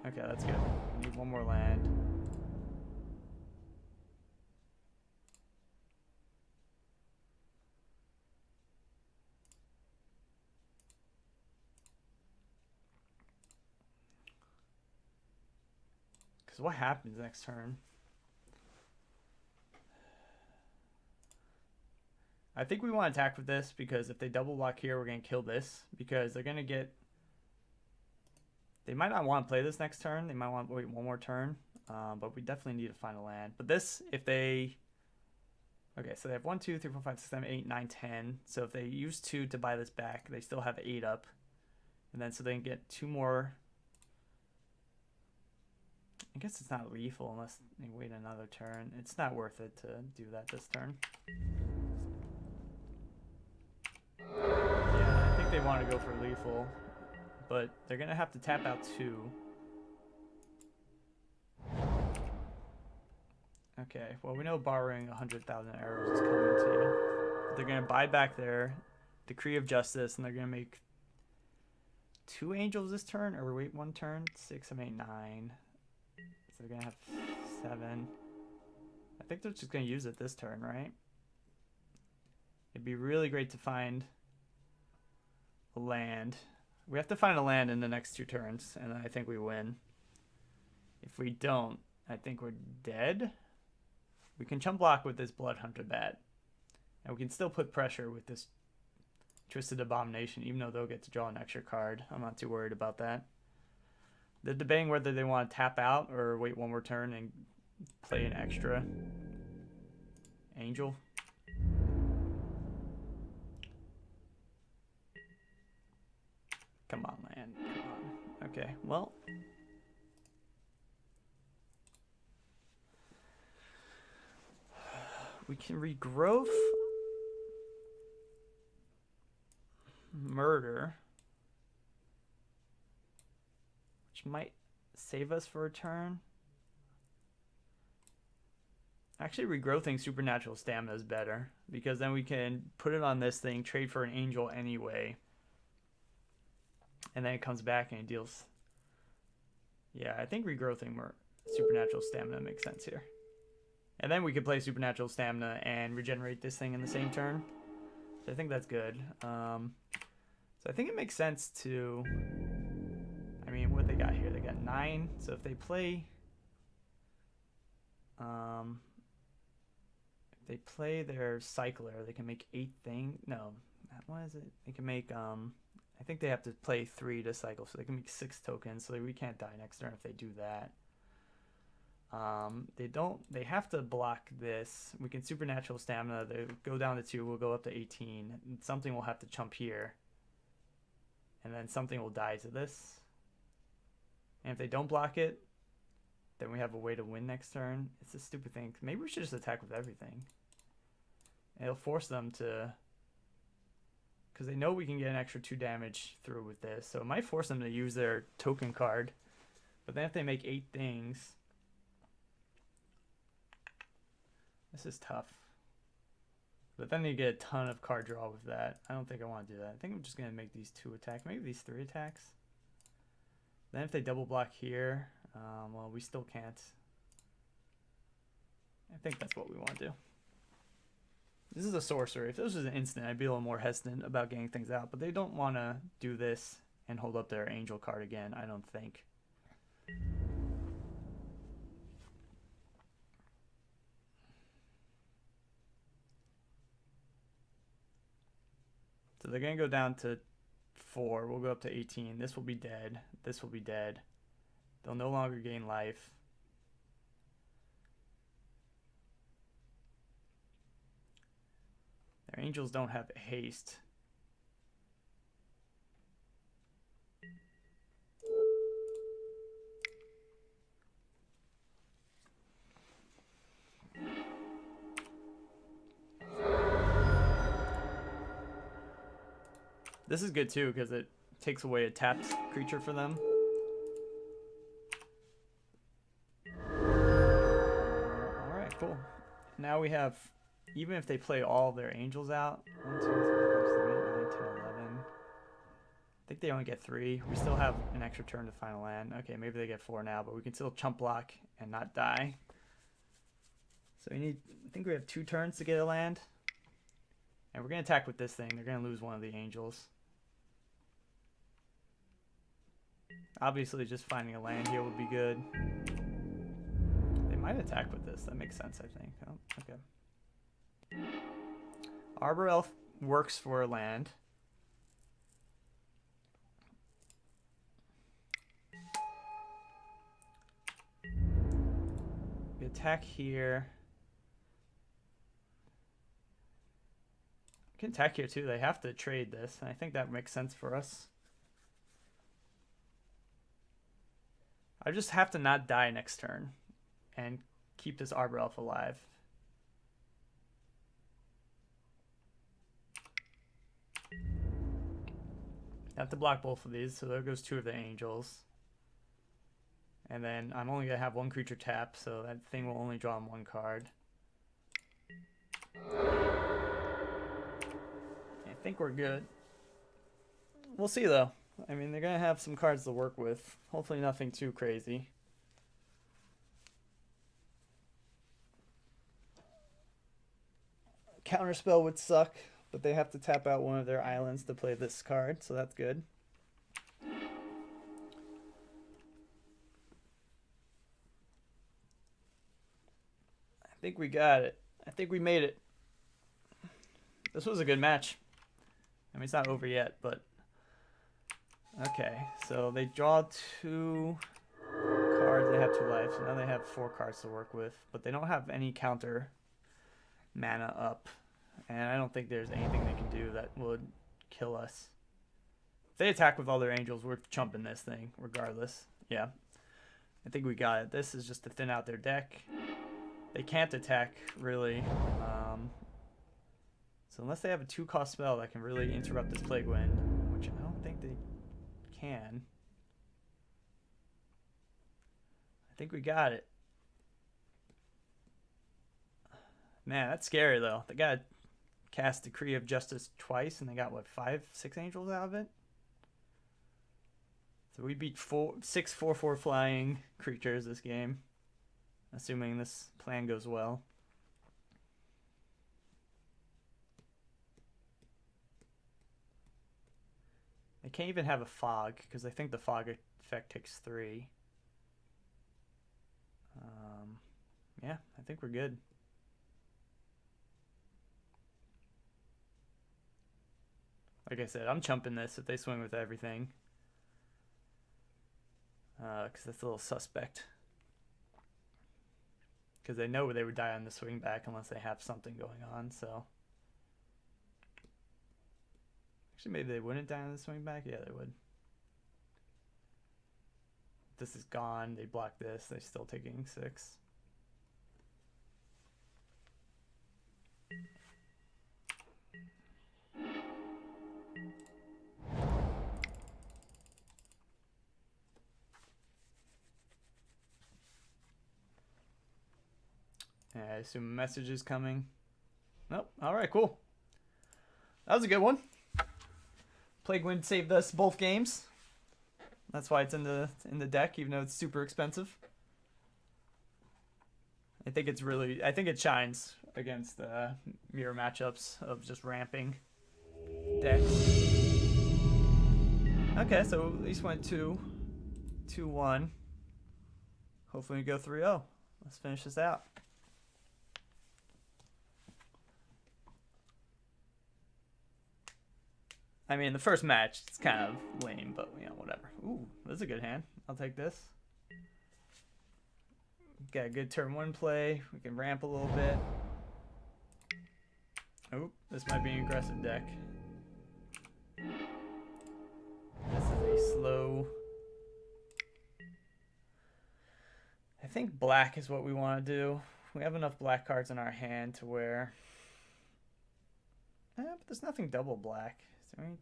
Okay, that's good. We need 1 more land. Because what happens next turn? I think we want to attack with this because if they double block here, we're going to kill this because they're going to get... They might not want to play this next turn. They might want to wait 1 more turn. But we definitely need to find a land. But this, if they... Okay, so they have 1, 2, 3, 4, 5, 6, 7, 8, 9, 10. So if they use 2 to buy this back, they still have 8 up. And then so they can get 2 more... I guess it's not lethal unless they wait another turn. It's not worth it to do that this turn. Yeah, I think they want to go for lethal. but they're gonna have to tap out 2. Okay, well we know borrowing 100,000 arrows is coming to you. They're gonna buy back their Decree of Justice, and they're gonna make 2 angels this turn, or wait 1 turn. 6, 7, 8, 9. So they're gonna have 7. I think they're just gonna use it this turn, right? It'd be really great to find a land. We have to find a land in the next 2 turns, and I think we win. If we don't, I think we're dead. We can chump block with this Blood Hunter Bat. And we can still put pressure with this Twisted Abomination, even though they'll get to draw an extra card. I'm not too worried about that. They're debating whether they want to tap out or wait 1 more turn and play an extra angel. Come on, land. Come on. Okay, well. We can regrowth Murder, which might save us for a turn. Actually, regrowthing Supernatural Stamina is better, because then we can put it on this thing, trade for an angel anyway, and then it comes back and it deals. Yeah, I think regrowthing Supernatural Stamina makes sense here. And then we could play Supernatural Stamina and regenerate this thing in the same turn. So I think that's good. So I think it makes sense to... I mean, what they got here? They got 9. So if they play... if they play their Cycler, they can make 8 things. No, what is it? They can make... I think they have to play 3 to cycle, so they can make 6 tokens. So we can't die next turn if they do that. They have to block this. We can Supernatural Stamina. They go down to 2. We'll go up to 18. And something will have to chump here. And then something will die to this. And if they don't block it, then we have a way to win next turn. It's a stupid thing. Maybe we should just attack with everything. And it'll force them to... Because they know we can get an extra 2 damage through with this. So it might force them to use their token card. But then if they make 8 things... This is tough. But then you get a ton of card draw with that. I don't think I want to do that. I think I'm just going to make these 2 attacks. Maybe these 3 attacks. Then if they double block here, well, we still can't. I think that's what we want to do. This is a sorcery. If this was an instant, I'd be a little more hesitant about getting things out. But they don't want to do this and hold up their angel card again, I don't think. So they're going to go down to 4. We'll go up to 18. This will be dead. This will be dead. They'll no longer gain life. Their angels don't have haste. This is good too because it takes away a tapped creature for them. Alright, cool. Now we have, even if they play all their angels out, 1, 2, 3, 4, 5, 6, 7, 8, 9, 10, 11. I think they only get 3. We still have an extra turn to find a land. Okay, maybe they get 4 now, but we can still chump block and not die. So we need, I think we have 2 turns to get a land. And we're going to attack with this thing. They're going to lose one of the angels. Obviously, just finding a land here would be good. They might attack with this. That makes sense, I think. Oh, okay. Arbor Elf works for a land. We attack here. We can attack here too. They have to trade this, and I think that makes sense for us. I just have to not die next turn and keep this Arbor Elf alive. Have to block both of these, so there goes 2 of the angels. And then I'm only going to have 1 creature tap, so that thing will only draw him 1 card. I think we're good. We'll see, though. I mean, they're going to have some cards to work with. Hopefully nothing too crazy. Counterspell would suck, but they have to tap out one of their islands to play this card, so that's good. I think we got it. I think we made it. This was a good match. I mean, it's not over yet, but... Okay, so they draw 2 cards. They have 2 lives, so now they have 4 cards to work with, but they don't have any counter mana up, and I don't think there's anything they can do that would kill us. If they attack with all their angels, we're chumping this thing regardless. Yeah, I think we got it. This is just to thin out their deck. They can't attack really, so unless they have a 2-cost spell that can really interrupt this Plague Wind, which I don't think they can. I think we got it. Man, that's scary though. They got to cast Decree of Justice twice, and they got what, 5, 6 angels out of it. So we beat 6 4/4 flying creatures this game, assuming this plan goes well. They can't even have a fog because I think the fog effect takes 3. Yeah, I think we're good. Like I said, I'm chumping this if they swing with everything. Because that's a little suspect. Because they know they would die on the swing back unless they have something going on, so... Actually, maybe they wouldn't die on the swing back? Yeah, they would. This is gone. They block this. They're still taking 6. I assume a message is coming. Nope. All right, cool. That was a good one. Plague Wind saved us both games. That's why it's in the deck, even though it's super expensive. I think it shines against mirror matchups of just ramping decks. Okay, so at least went 2-1. Hopefully we go 3-0. Let's finish this out. I mean, the first match, it's kind of lame, but, you know, whatever. Ooh, this is a good hand. I'll take this. Got a good turn 1 play. We can ramp a little bit. Oh, this might be an aggressive deck. This is a slow... I think black is what we want to do. We have enough black cards in our hand to where... but there's nothing double black. Is there any...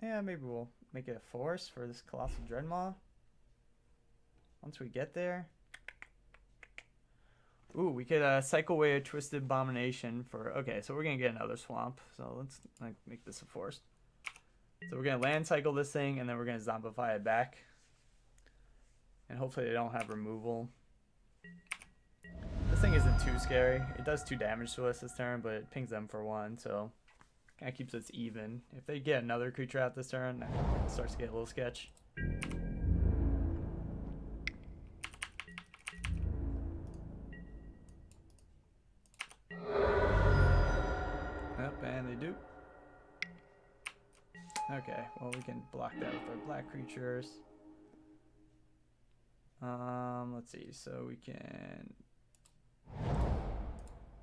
Yeah, maybe we'll make it a force for this Colossal Dreadmaw. Once we get there. Ooh, we could cycle away a Twisted Abomination for... Okay, so we're going to get another swamp. So let's make this a force. So we're going to land cycle this thing, and then we're going to zombify it back. And hopefully they don't have removal. This thing isn't too scary. It does 2 damage to us this turn, but it pings them for 1, so... Kind of keeps us even. If they get another creature out this turn, it starts to get a little sketch. Yep, and they do. Okay, well we can block that with our black creatures. Let's see, so we can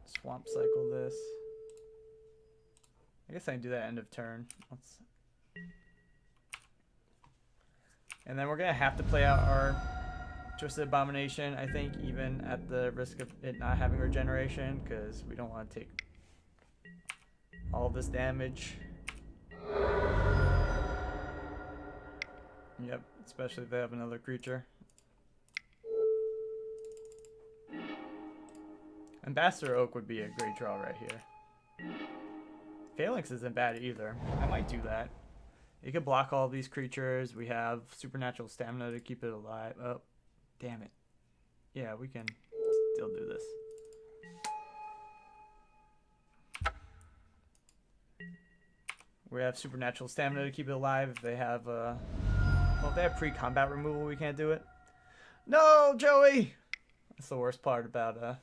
swamp cycle this. I guess I can do that end of turn. And then we're going to have to play out our Twisted Abomination, I think, even at the risk of it not having regeneration, because we don't want to take all of this damage. Yep, especially if they have another creature. Ambassador Oak would be a great draw right here. Phalanx isn't bad either. I might do that. You could block all these creatures. We have supernatural stamina to keep it alive. Oh, damn it. Yeah, we can still do this. We have supernatural stamina to keep it alive. If they have, well, if they have pre-combat removal, we can't do it. No, Joey! That's the worst part about,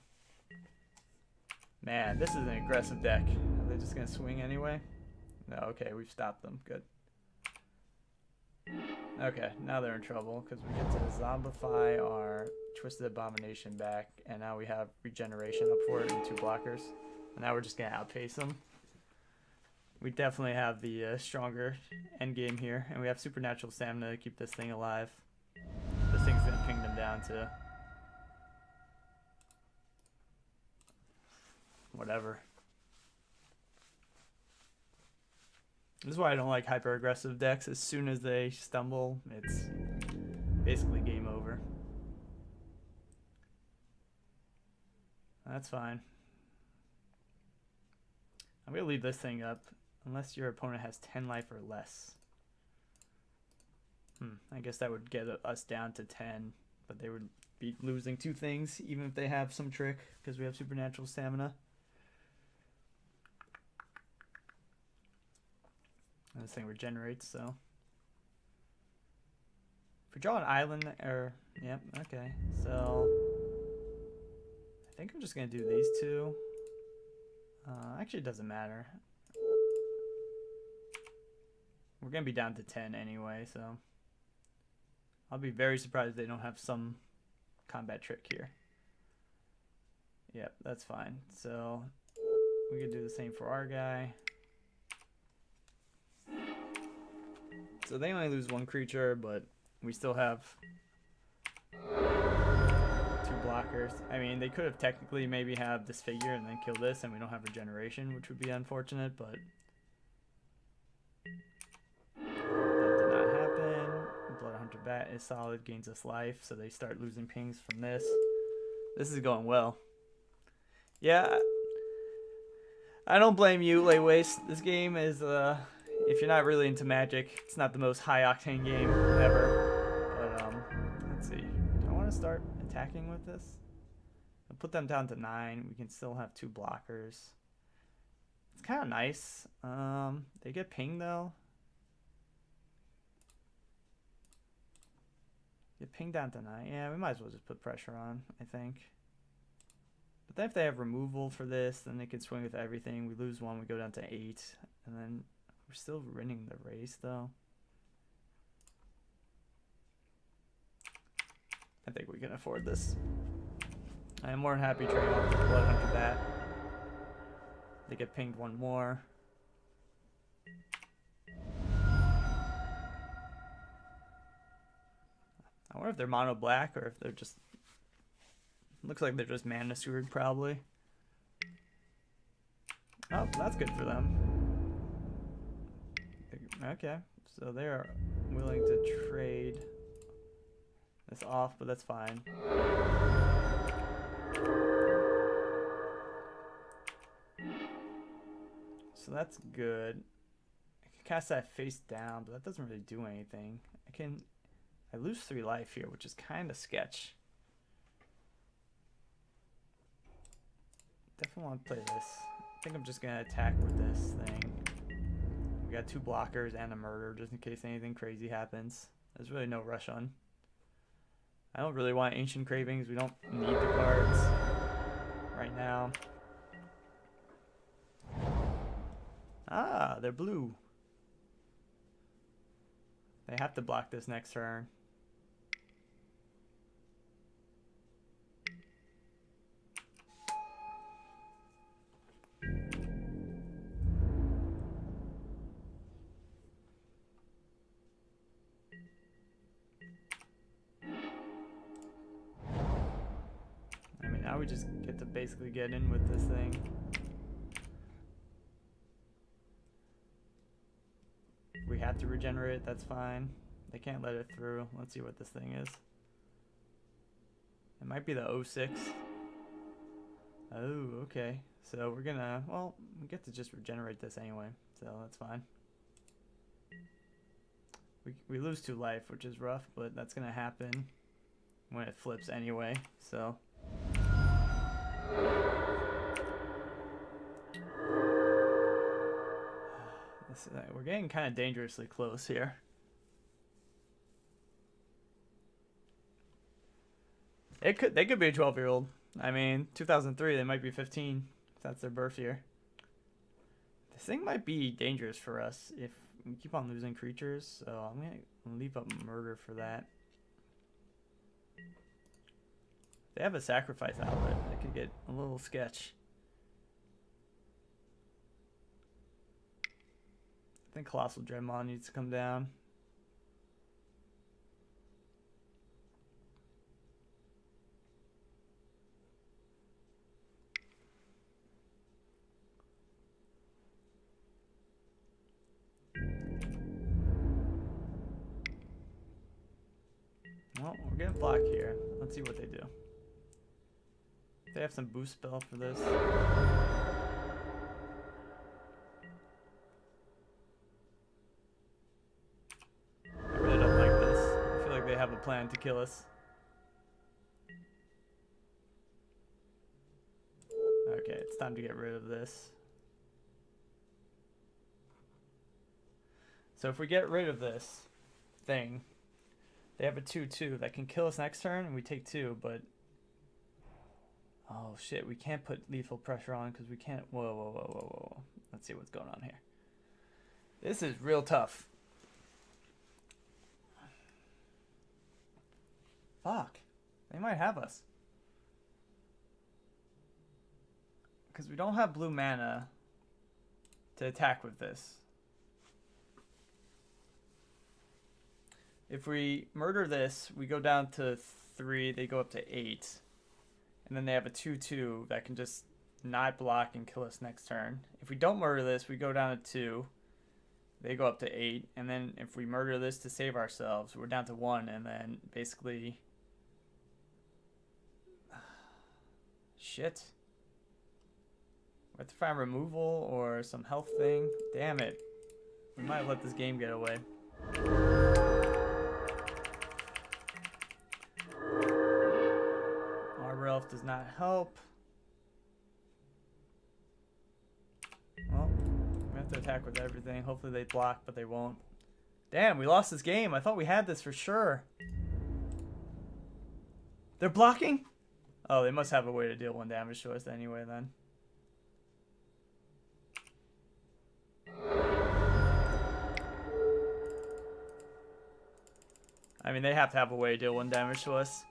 man, this is an aggressive deck. Are they just gonna swing anyway? No, okay, we've stopped them. Good. Okay, now they're in trouble because we get to zombify our Twisted Abomination back, and now we have regeneration up for it and 2 blockers. And now we're just gonna outpace them. We definitely have the stronger end game here, and we have supernatural stamina to keep this thing alive. This thing's gonna ping them down to whatever. This is why I don't like hyper aggressive decks. As soon as they stumble, it's basically game over. That's fine. I'm gonna leave this thing up unless your opponent has 10 life or less. I guess that would get us down to 10, but they would be losing 2 things even if they have some trick because we have supernatural stamina. And this thing regenerates, so if we draw an island, or yep, okay. So I think I'm just gonna do these 2. Actually, it doesn't matter. We're gonna be down to 10 anyway, so I'll be very surprised if they don't have some combat trick here. Yep, that's fine. So we can do the same for our guy. So they only lose 1 creature, but we still have 2 blockers. I mean, they could have technically maybe have Disfigure and then kill this, and we don't have regeneration, which would be unfortunate, but that did not happen. Bloodhunter Bat is solid, gains us life, so they start losing pings from this. This is going well. Yeah, I don't blame you, Lay Waste. This game is, if you're not really into Magic, it's not the most high-octane game ever. But, let's see. Do I want to start attacking with this? I'll put them down to 9. We can still have 2 blockers. It's kind of nice. They get pinged, though. Get pinged down to 9. Yeah, we might as well just put pressure on, I think. But then if they have removal for this, then they can swing with everything. We lose 1, we go down to 8. And then we're still winning the race, though. I think we can afford this. I am more than happy trading off the Bloodhunter Bat. They get pinged 1 more. I wonder if they're mono black or if they're just... Looks like they're just mana steward, probably. Oh, that's good for them. Okay, so they are willing to trade this off, but that's fine. So that's good. I can cast that face down, but that doesn't really do anything. I lose 3 life here, which is kind of sketch. Definitely want to play this. I think I'm just going to attack with this thing. We got 2 blockers and a murder just in case anything crazy happens. There's really no rush on. I don't really want Ancient Cravings. We don't need the cards right now. Ah, they're blue. They have to block this next turn. Now we just get to basically get in with this thing. We have to regenerate, that's fine. They can't let it through. Let's see what this thing is. It might be the 06. Oh, okay. So we're gonna, well, we get to just regenerate this anyway, so that's fine. We lose 2 life, which is rough, but that's gonna happen when it flips anyway, so. We're getting kind of dangerously close here. They could be a 12-year-old. I mean, 2003, they might be 15 if that's their birth year. This thing might be dangerous for us if we keep on losing creatures, so I'm going to leave up murder for that. They have a sacrifice outlet. That could get a little sketch. I think Colossal Dreadmaw needs to come down. Well, we're getting blocked here. Let's see what they do. They have some boost spell for this. I really don't like this. I feel like they have a plan to kill us. Okay, it's time to get rid of this. So if we get rid of this thing, they have a 2/2 that can kill us next turn, and we take 2, but... Oh, shit, we can't put lethal pressure on because we can't... Whoa. Let's see what's going on here. This is real tough. Fuck. They might have us. Because we don't have blue mana to attack with this. If we murder this, we go down to 3, they go up to 8. And then they have a 2/2 that can just not block and kill us next turn. If we don't murder this, we go down to 2. They go up to 8. And then if we murder this to save ourselves, we're down to 1. And then basically... Shit. We have to find removal or some health thing. Damn it. We might let this game get away. Elf does not help. Well, we have to attack with everything. Hopefully they block, but they won't. Damn, we lost this game. I thought we had this for sure. They're blocking? Oh, they must have a way to deal 1 damage to us anyway then. I mean, they have to have a way to deal 1 damage to us.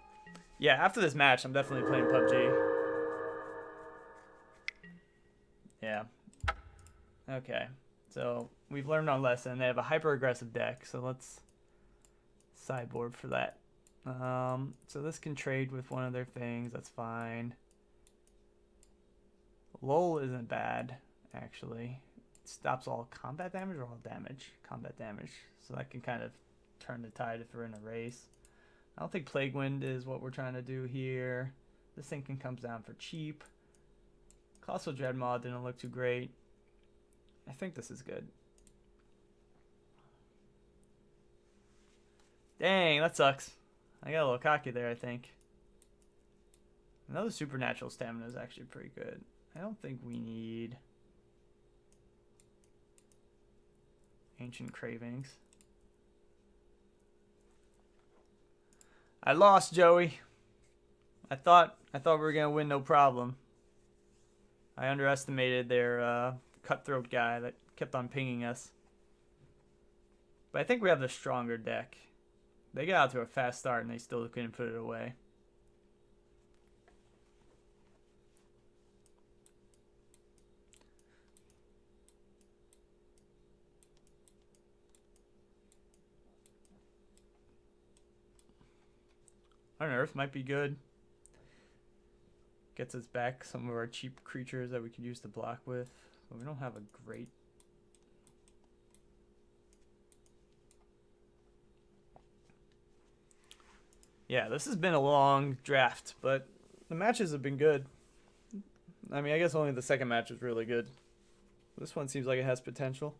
Yeah, after this match, I'm definitely playing PUBG. Yeah. Okay. So, we've learned our lesson. They have a hyper-aggressive deck, so let's sideboard for that. So this can trade with one of their things. That's fine. Lull isn't bad, actually. It stops all combat damage or all damage? Combat damage. So that can kind of turn the tide if we're in a race. I don't think Plague Wind is what we're trying to do here. This thing can come down for cheap. Colossal Dreadmaw didn't look too great. I think this is good. Dang, that sucks. I got a little cocky there, I think. Another Supernatural Stamina is actually pretty good. I don't think we need Ancient Cravings. I lost, Joey. I thought we were gonna win no problem. I underestimated their cutthroat guy that kept on pinging us. But I think we have the stronger deck. They got out to a fast start and they still couldn't put it away. Unearth might be good. Gets us back some of our cheap creatures that we could use to block with. But we don't have a great... Yeah, this has been a long draft, but the matches have been good. I mean, I guess only the second match was really good. This one seems like it has potential.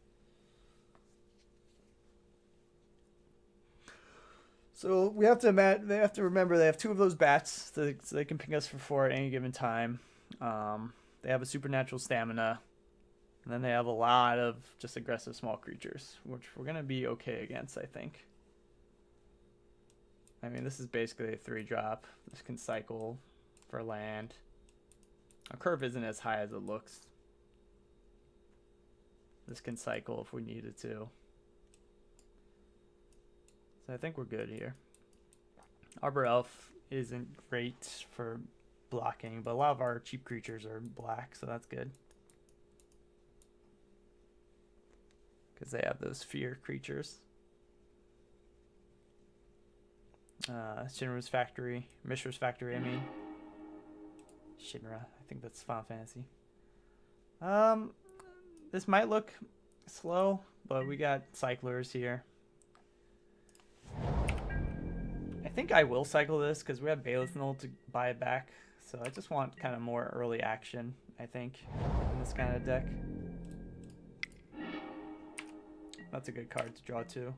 So we have to they have to remember they have 2 of those bats, so they can ping us for 4 at any given time. They have a supernatural stamina, and then they have a lot of just aggressive small creatures, which we're gonna be okay against, I think. I mean, this is basically a 3-drop. This can cycle for land. Our curve isn't as high as it looks. This can cycle if we needed to. So I think we're good here. Arbor Elf isn't great for blocking, but a lot of our cheap creatures are black, so that's good. Because they have those fear creatures. Shinra's Factory, Mishra's Factory, I mean. Shinra, I think that's Final Fantasy. This might look slow, but we got cyclers here. I think I will cycle this because we have Bailiff Null to buy it back. So I just want kind of more early action, I think, in this kind of deck. That's a good card to draw too.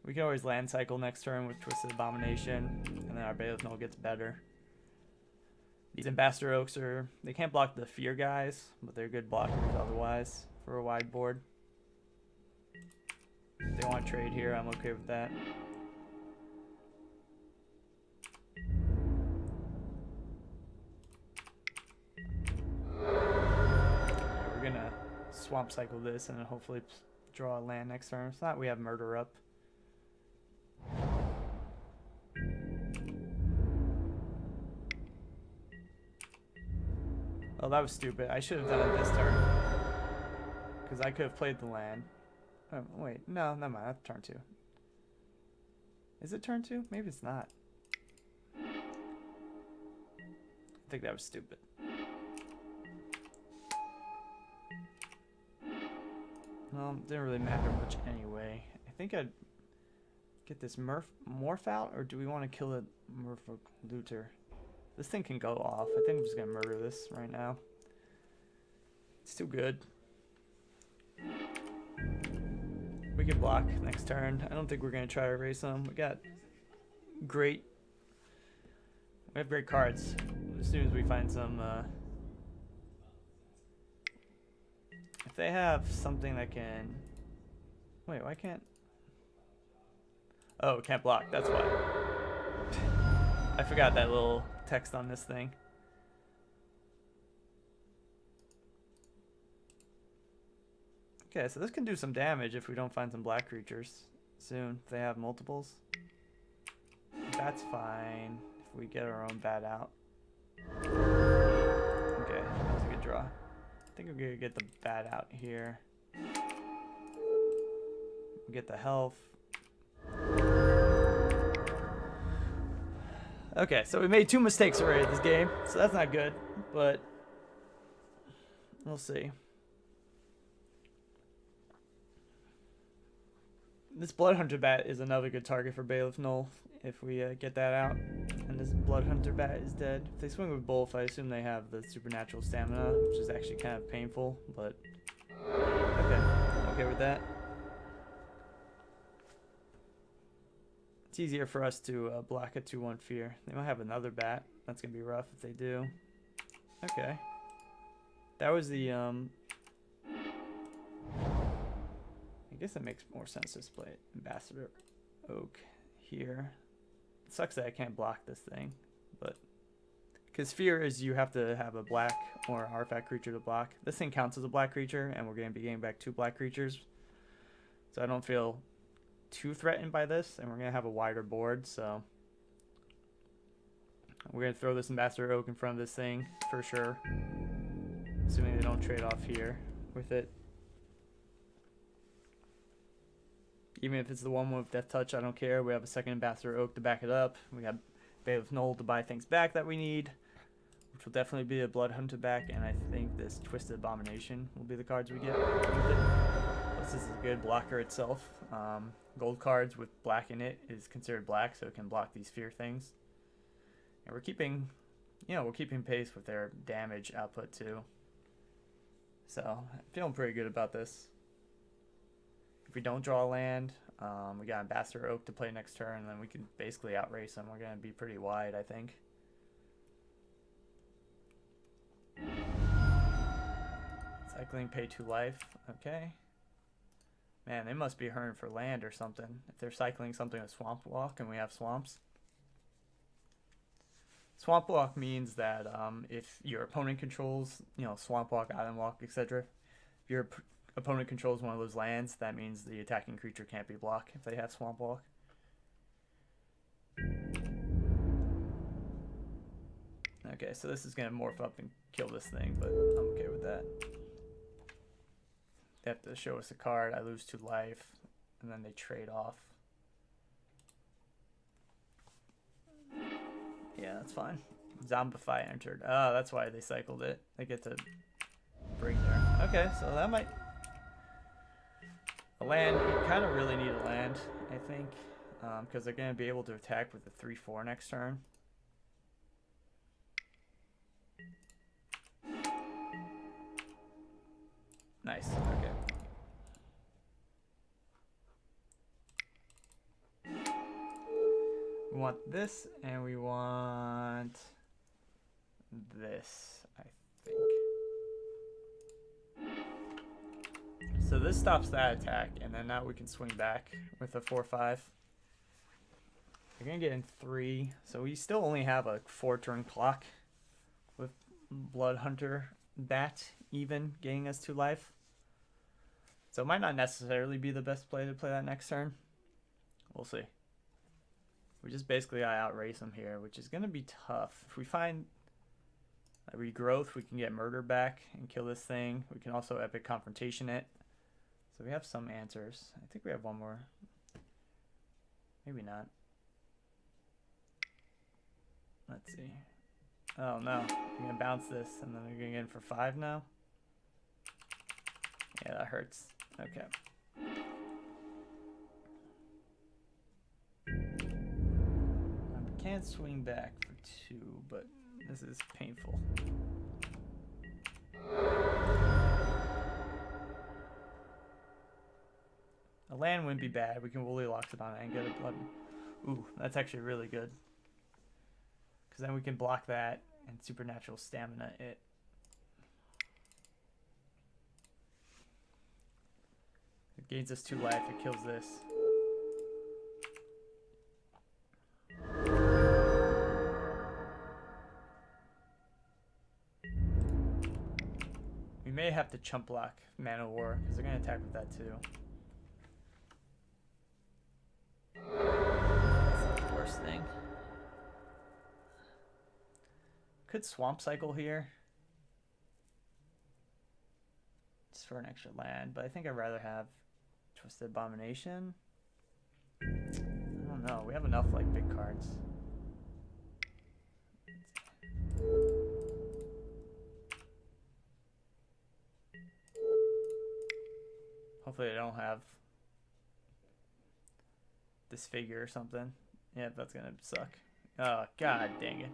We can always land cycle next turn with Twisted Abomination, and then our Bailiff Null gets better. These Ambassador Oaks they can't block the fear guys, but they're good blockers otherwise for a wide board. If they want to trade here, I'm okay with that. We're gonna swamp cycle this and then hopefully draw a land next turn. If not, we have Murder up. Oh, that was stupid. I should have done it this turn. Because I could have played the land. Oh, wait. No, never mind. That's turn 2. Is it turn 2? Maybe it's not. I think that was stupid. Well, it didn't really matter much anyway. I think I'd get this Morph out, or do we want to kill a Merfolk Looter? This thing can go off. I think I'm just going to murder this right now. It's too good. We can block next turn. I don't think we're going to try to erase them. We have great cards. As soon as we find some... if they have something that can... Wait, why can't... Oh, it can't block. That's why. I forgot that little text on this thing. Okay, so this can do some damage if we don't find some black creatures soon. If they have multiples. That's fine if we get our own bat out. Okay, that's a good draw. I think we're gonna get the bat out here. We get the health. Okay, so we made 2 mistakes already this game, so that's not good, but we'll see. This Bloodhunter bat is another good target for Bailiff Null if we get that out. And this Bloodhunter bat is dead. If they swing with both, I assume they have the supernatural stamina, which is actually kind of painful, but okay, I'm okay with that. It's easier for us to block a 2/1 fear. They might have another bat. That's gonna be rough if they do. Okay. That was the I guess it makes more sense to play Ambassador Oak here. It sucks that I can't block this thing, but because fear is you have to have a black or artifact creature to block. This thing counts as a black creature, and we're gonna be getting back 2 black creatures, so I don't feel too threatened by this, and we're gonna have a wider board, so we're gonna throw this Ambassador Oak in front of this thing for sure, assuming they don't trade off here with it. Even if it's the one with Death Touch, I don't care. We have a second Ambassador Oak to back it up. We got Bailiff Null to buy things back that we need, which will definitely be a Bloodhunter back, and I think this Twisted Abomination will be the cards we get with it. This is a good blocker itself. gold cards with black in it is considered black, so it can block these fear things. And we're keeping, we're keeping pace with their damage output too. So I'm feeling pretty good about this. If we don't draw a land, we got Ambassador Oak to play next turn, and then we can basically outrace them. We're going to be pretty wide, I think. Cycling, pay 2 life. Okay. Man, they must be hurting for land or something. If they're cycling something with Swamp Walk and we have swamps. Swamp Walk means that if your opponent controls, Swamp Walk, Island Walk, etc. If your opponent controls one of those lands, that means the attacking creature can't be blocked if they have Swamp Walk. Okay, so this is going to morph up and kill this thing, but I'm okay with that. They have to show us a card, I lose 2 life, and then they trade off. Yeah, that's fine. Zombify entered. Oh, that's why they cycled it. They get to bring there. Okay, so that might... A land, you kind of really need a land, I think, because they're going to be able to attack with the 3/4 next turn. Nice, okay. We want this, and we want this, I think. So this stops that attack, and then now we can swing back with a 4/5. We're gonna get in 3, so we still only have a 4-turn clock with Blood Hunter Bat even getting us 2 life. So it might not necessarily be the best play to play that next turn. We'll see. We just basically outrace them here, which is going to be tough. If we find a regrowth, we can get Murder back and kill this thing. We can also Epic Confrontation it. So we have some answers. I think we have one more. Maybe not. Let's see. Oh no, I'm going to bounce this and then we're going to get in for 5 now. Yeah, that hurts. Okay. I can't swing back for 2, but this is painful. A land wouldn't be bad. We can Woolly Loxodon it and get a blood. Ooh, that's actually really good. Because then we can block that and Supernatural Stamina it. It gains us 2 life. It kills this. We may have to chump block Mana War because they're going to attack with that too. That's not the worst thing. Could Swamp Cycle here. Just for an extra land, but I think I'd rather have Twisted Abomination. I don't know. We have enough like big cards. Hopefully I don't have Disfigure or something. Yeah, that's gonna suck. Oh, god dang it.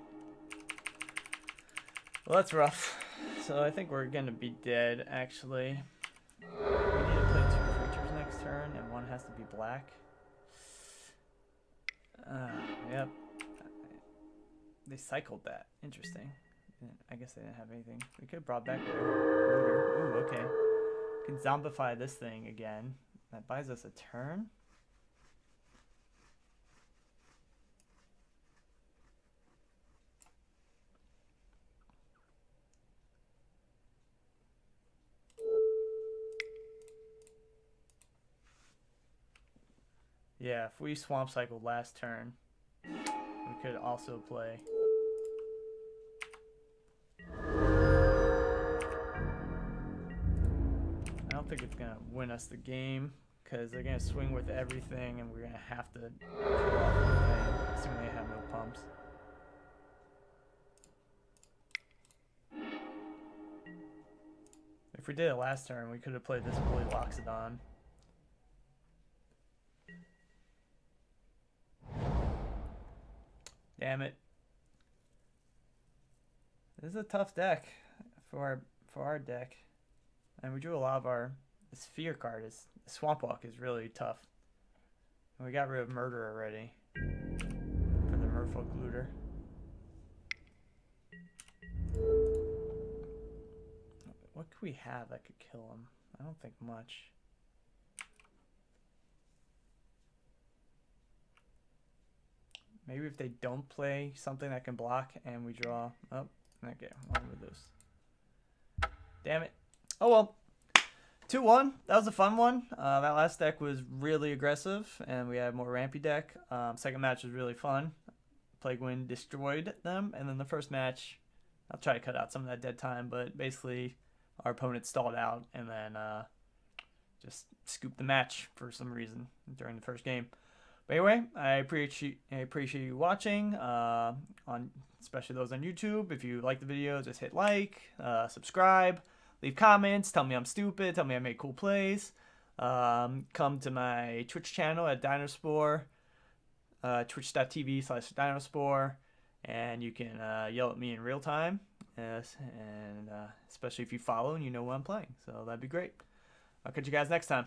Well, that's rough. So I think we're gonna be dead, actually. We need to play 2 creatures next turn, and one has to be black. Yep. They cycled that. Interesting. I guess they didn't have anything. We could have brought back their looter. Ooh, okay. We can zombify this thing again. That buys us a turn. Yeah, if we Swamp Cycled last turn, we could also play. I don't think it's going to win us the game, because they're going to swing with everything, and we're going to have to kill off everything, assuming they have no pumps. If we did it last turn, we could have played this Woolly Loxodon. Damn it. This is a tough deck for our deck. And we drew a lot of our... This Fear card is... Swamp Walk is really tough. And we got rid of Murder already. For the Merfolk Looter. What could we have that could kill him? I don't think much. Maybe if they don't play something that can block and we draw... Oh, okay. I'll move those. Damn it. Oh well. 2-1. That was a fun one. That last deck was really aggressive, and we had more rampy deck. Second match was really fun. Plague Wind destroyed them, and then the first match, I'll try to cut out some of that dead time, but basically our opponent stalled out and then just scooped the match for some reason during the first game. But anyway, I appreciate you watching, especially those on YouTube. If you like the video, just hit like, subscribe. Leave comments, tell me I'm stupid, tell me I make cool plays. Come to my Twitch channel at Dinospore, twitch.tv/Dinospore, and you can yell at me in real time, and especially if you follow and you know what I'm playing. So that'd be great. I'll catch you guys next time.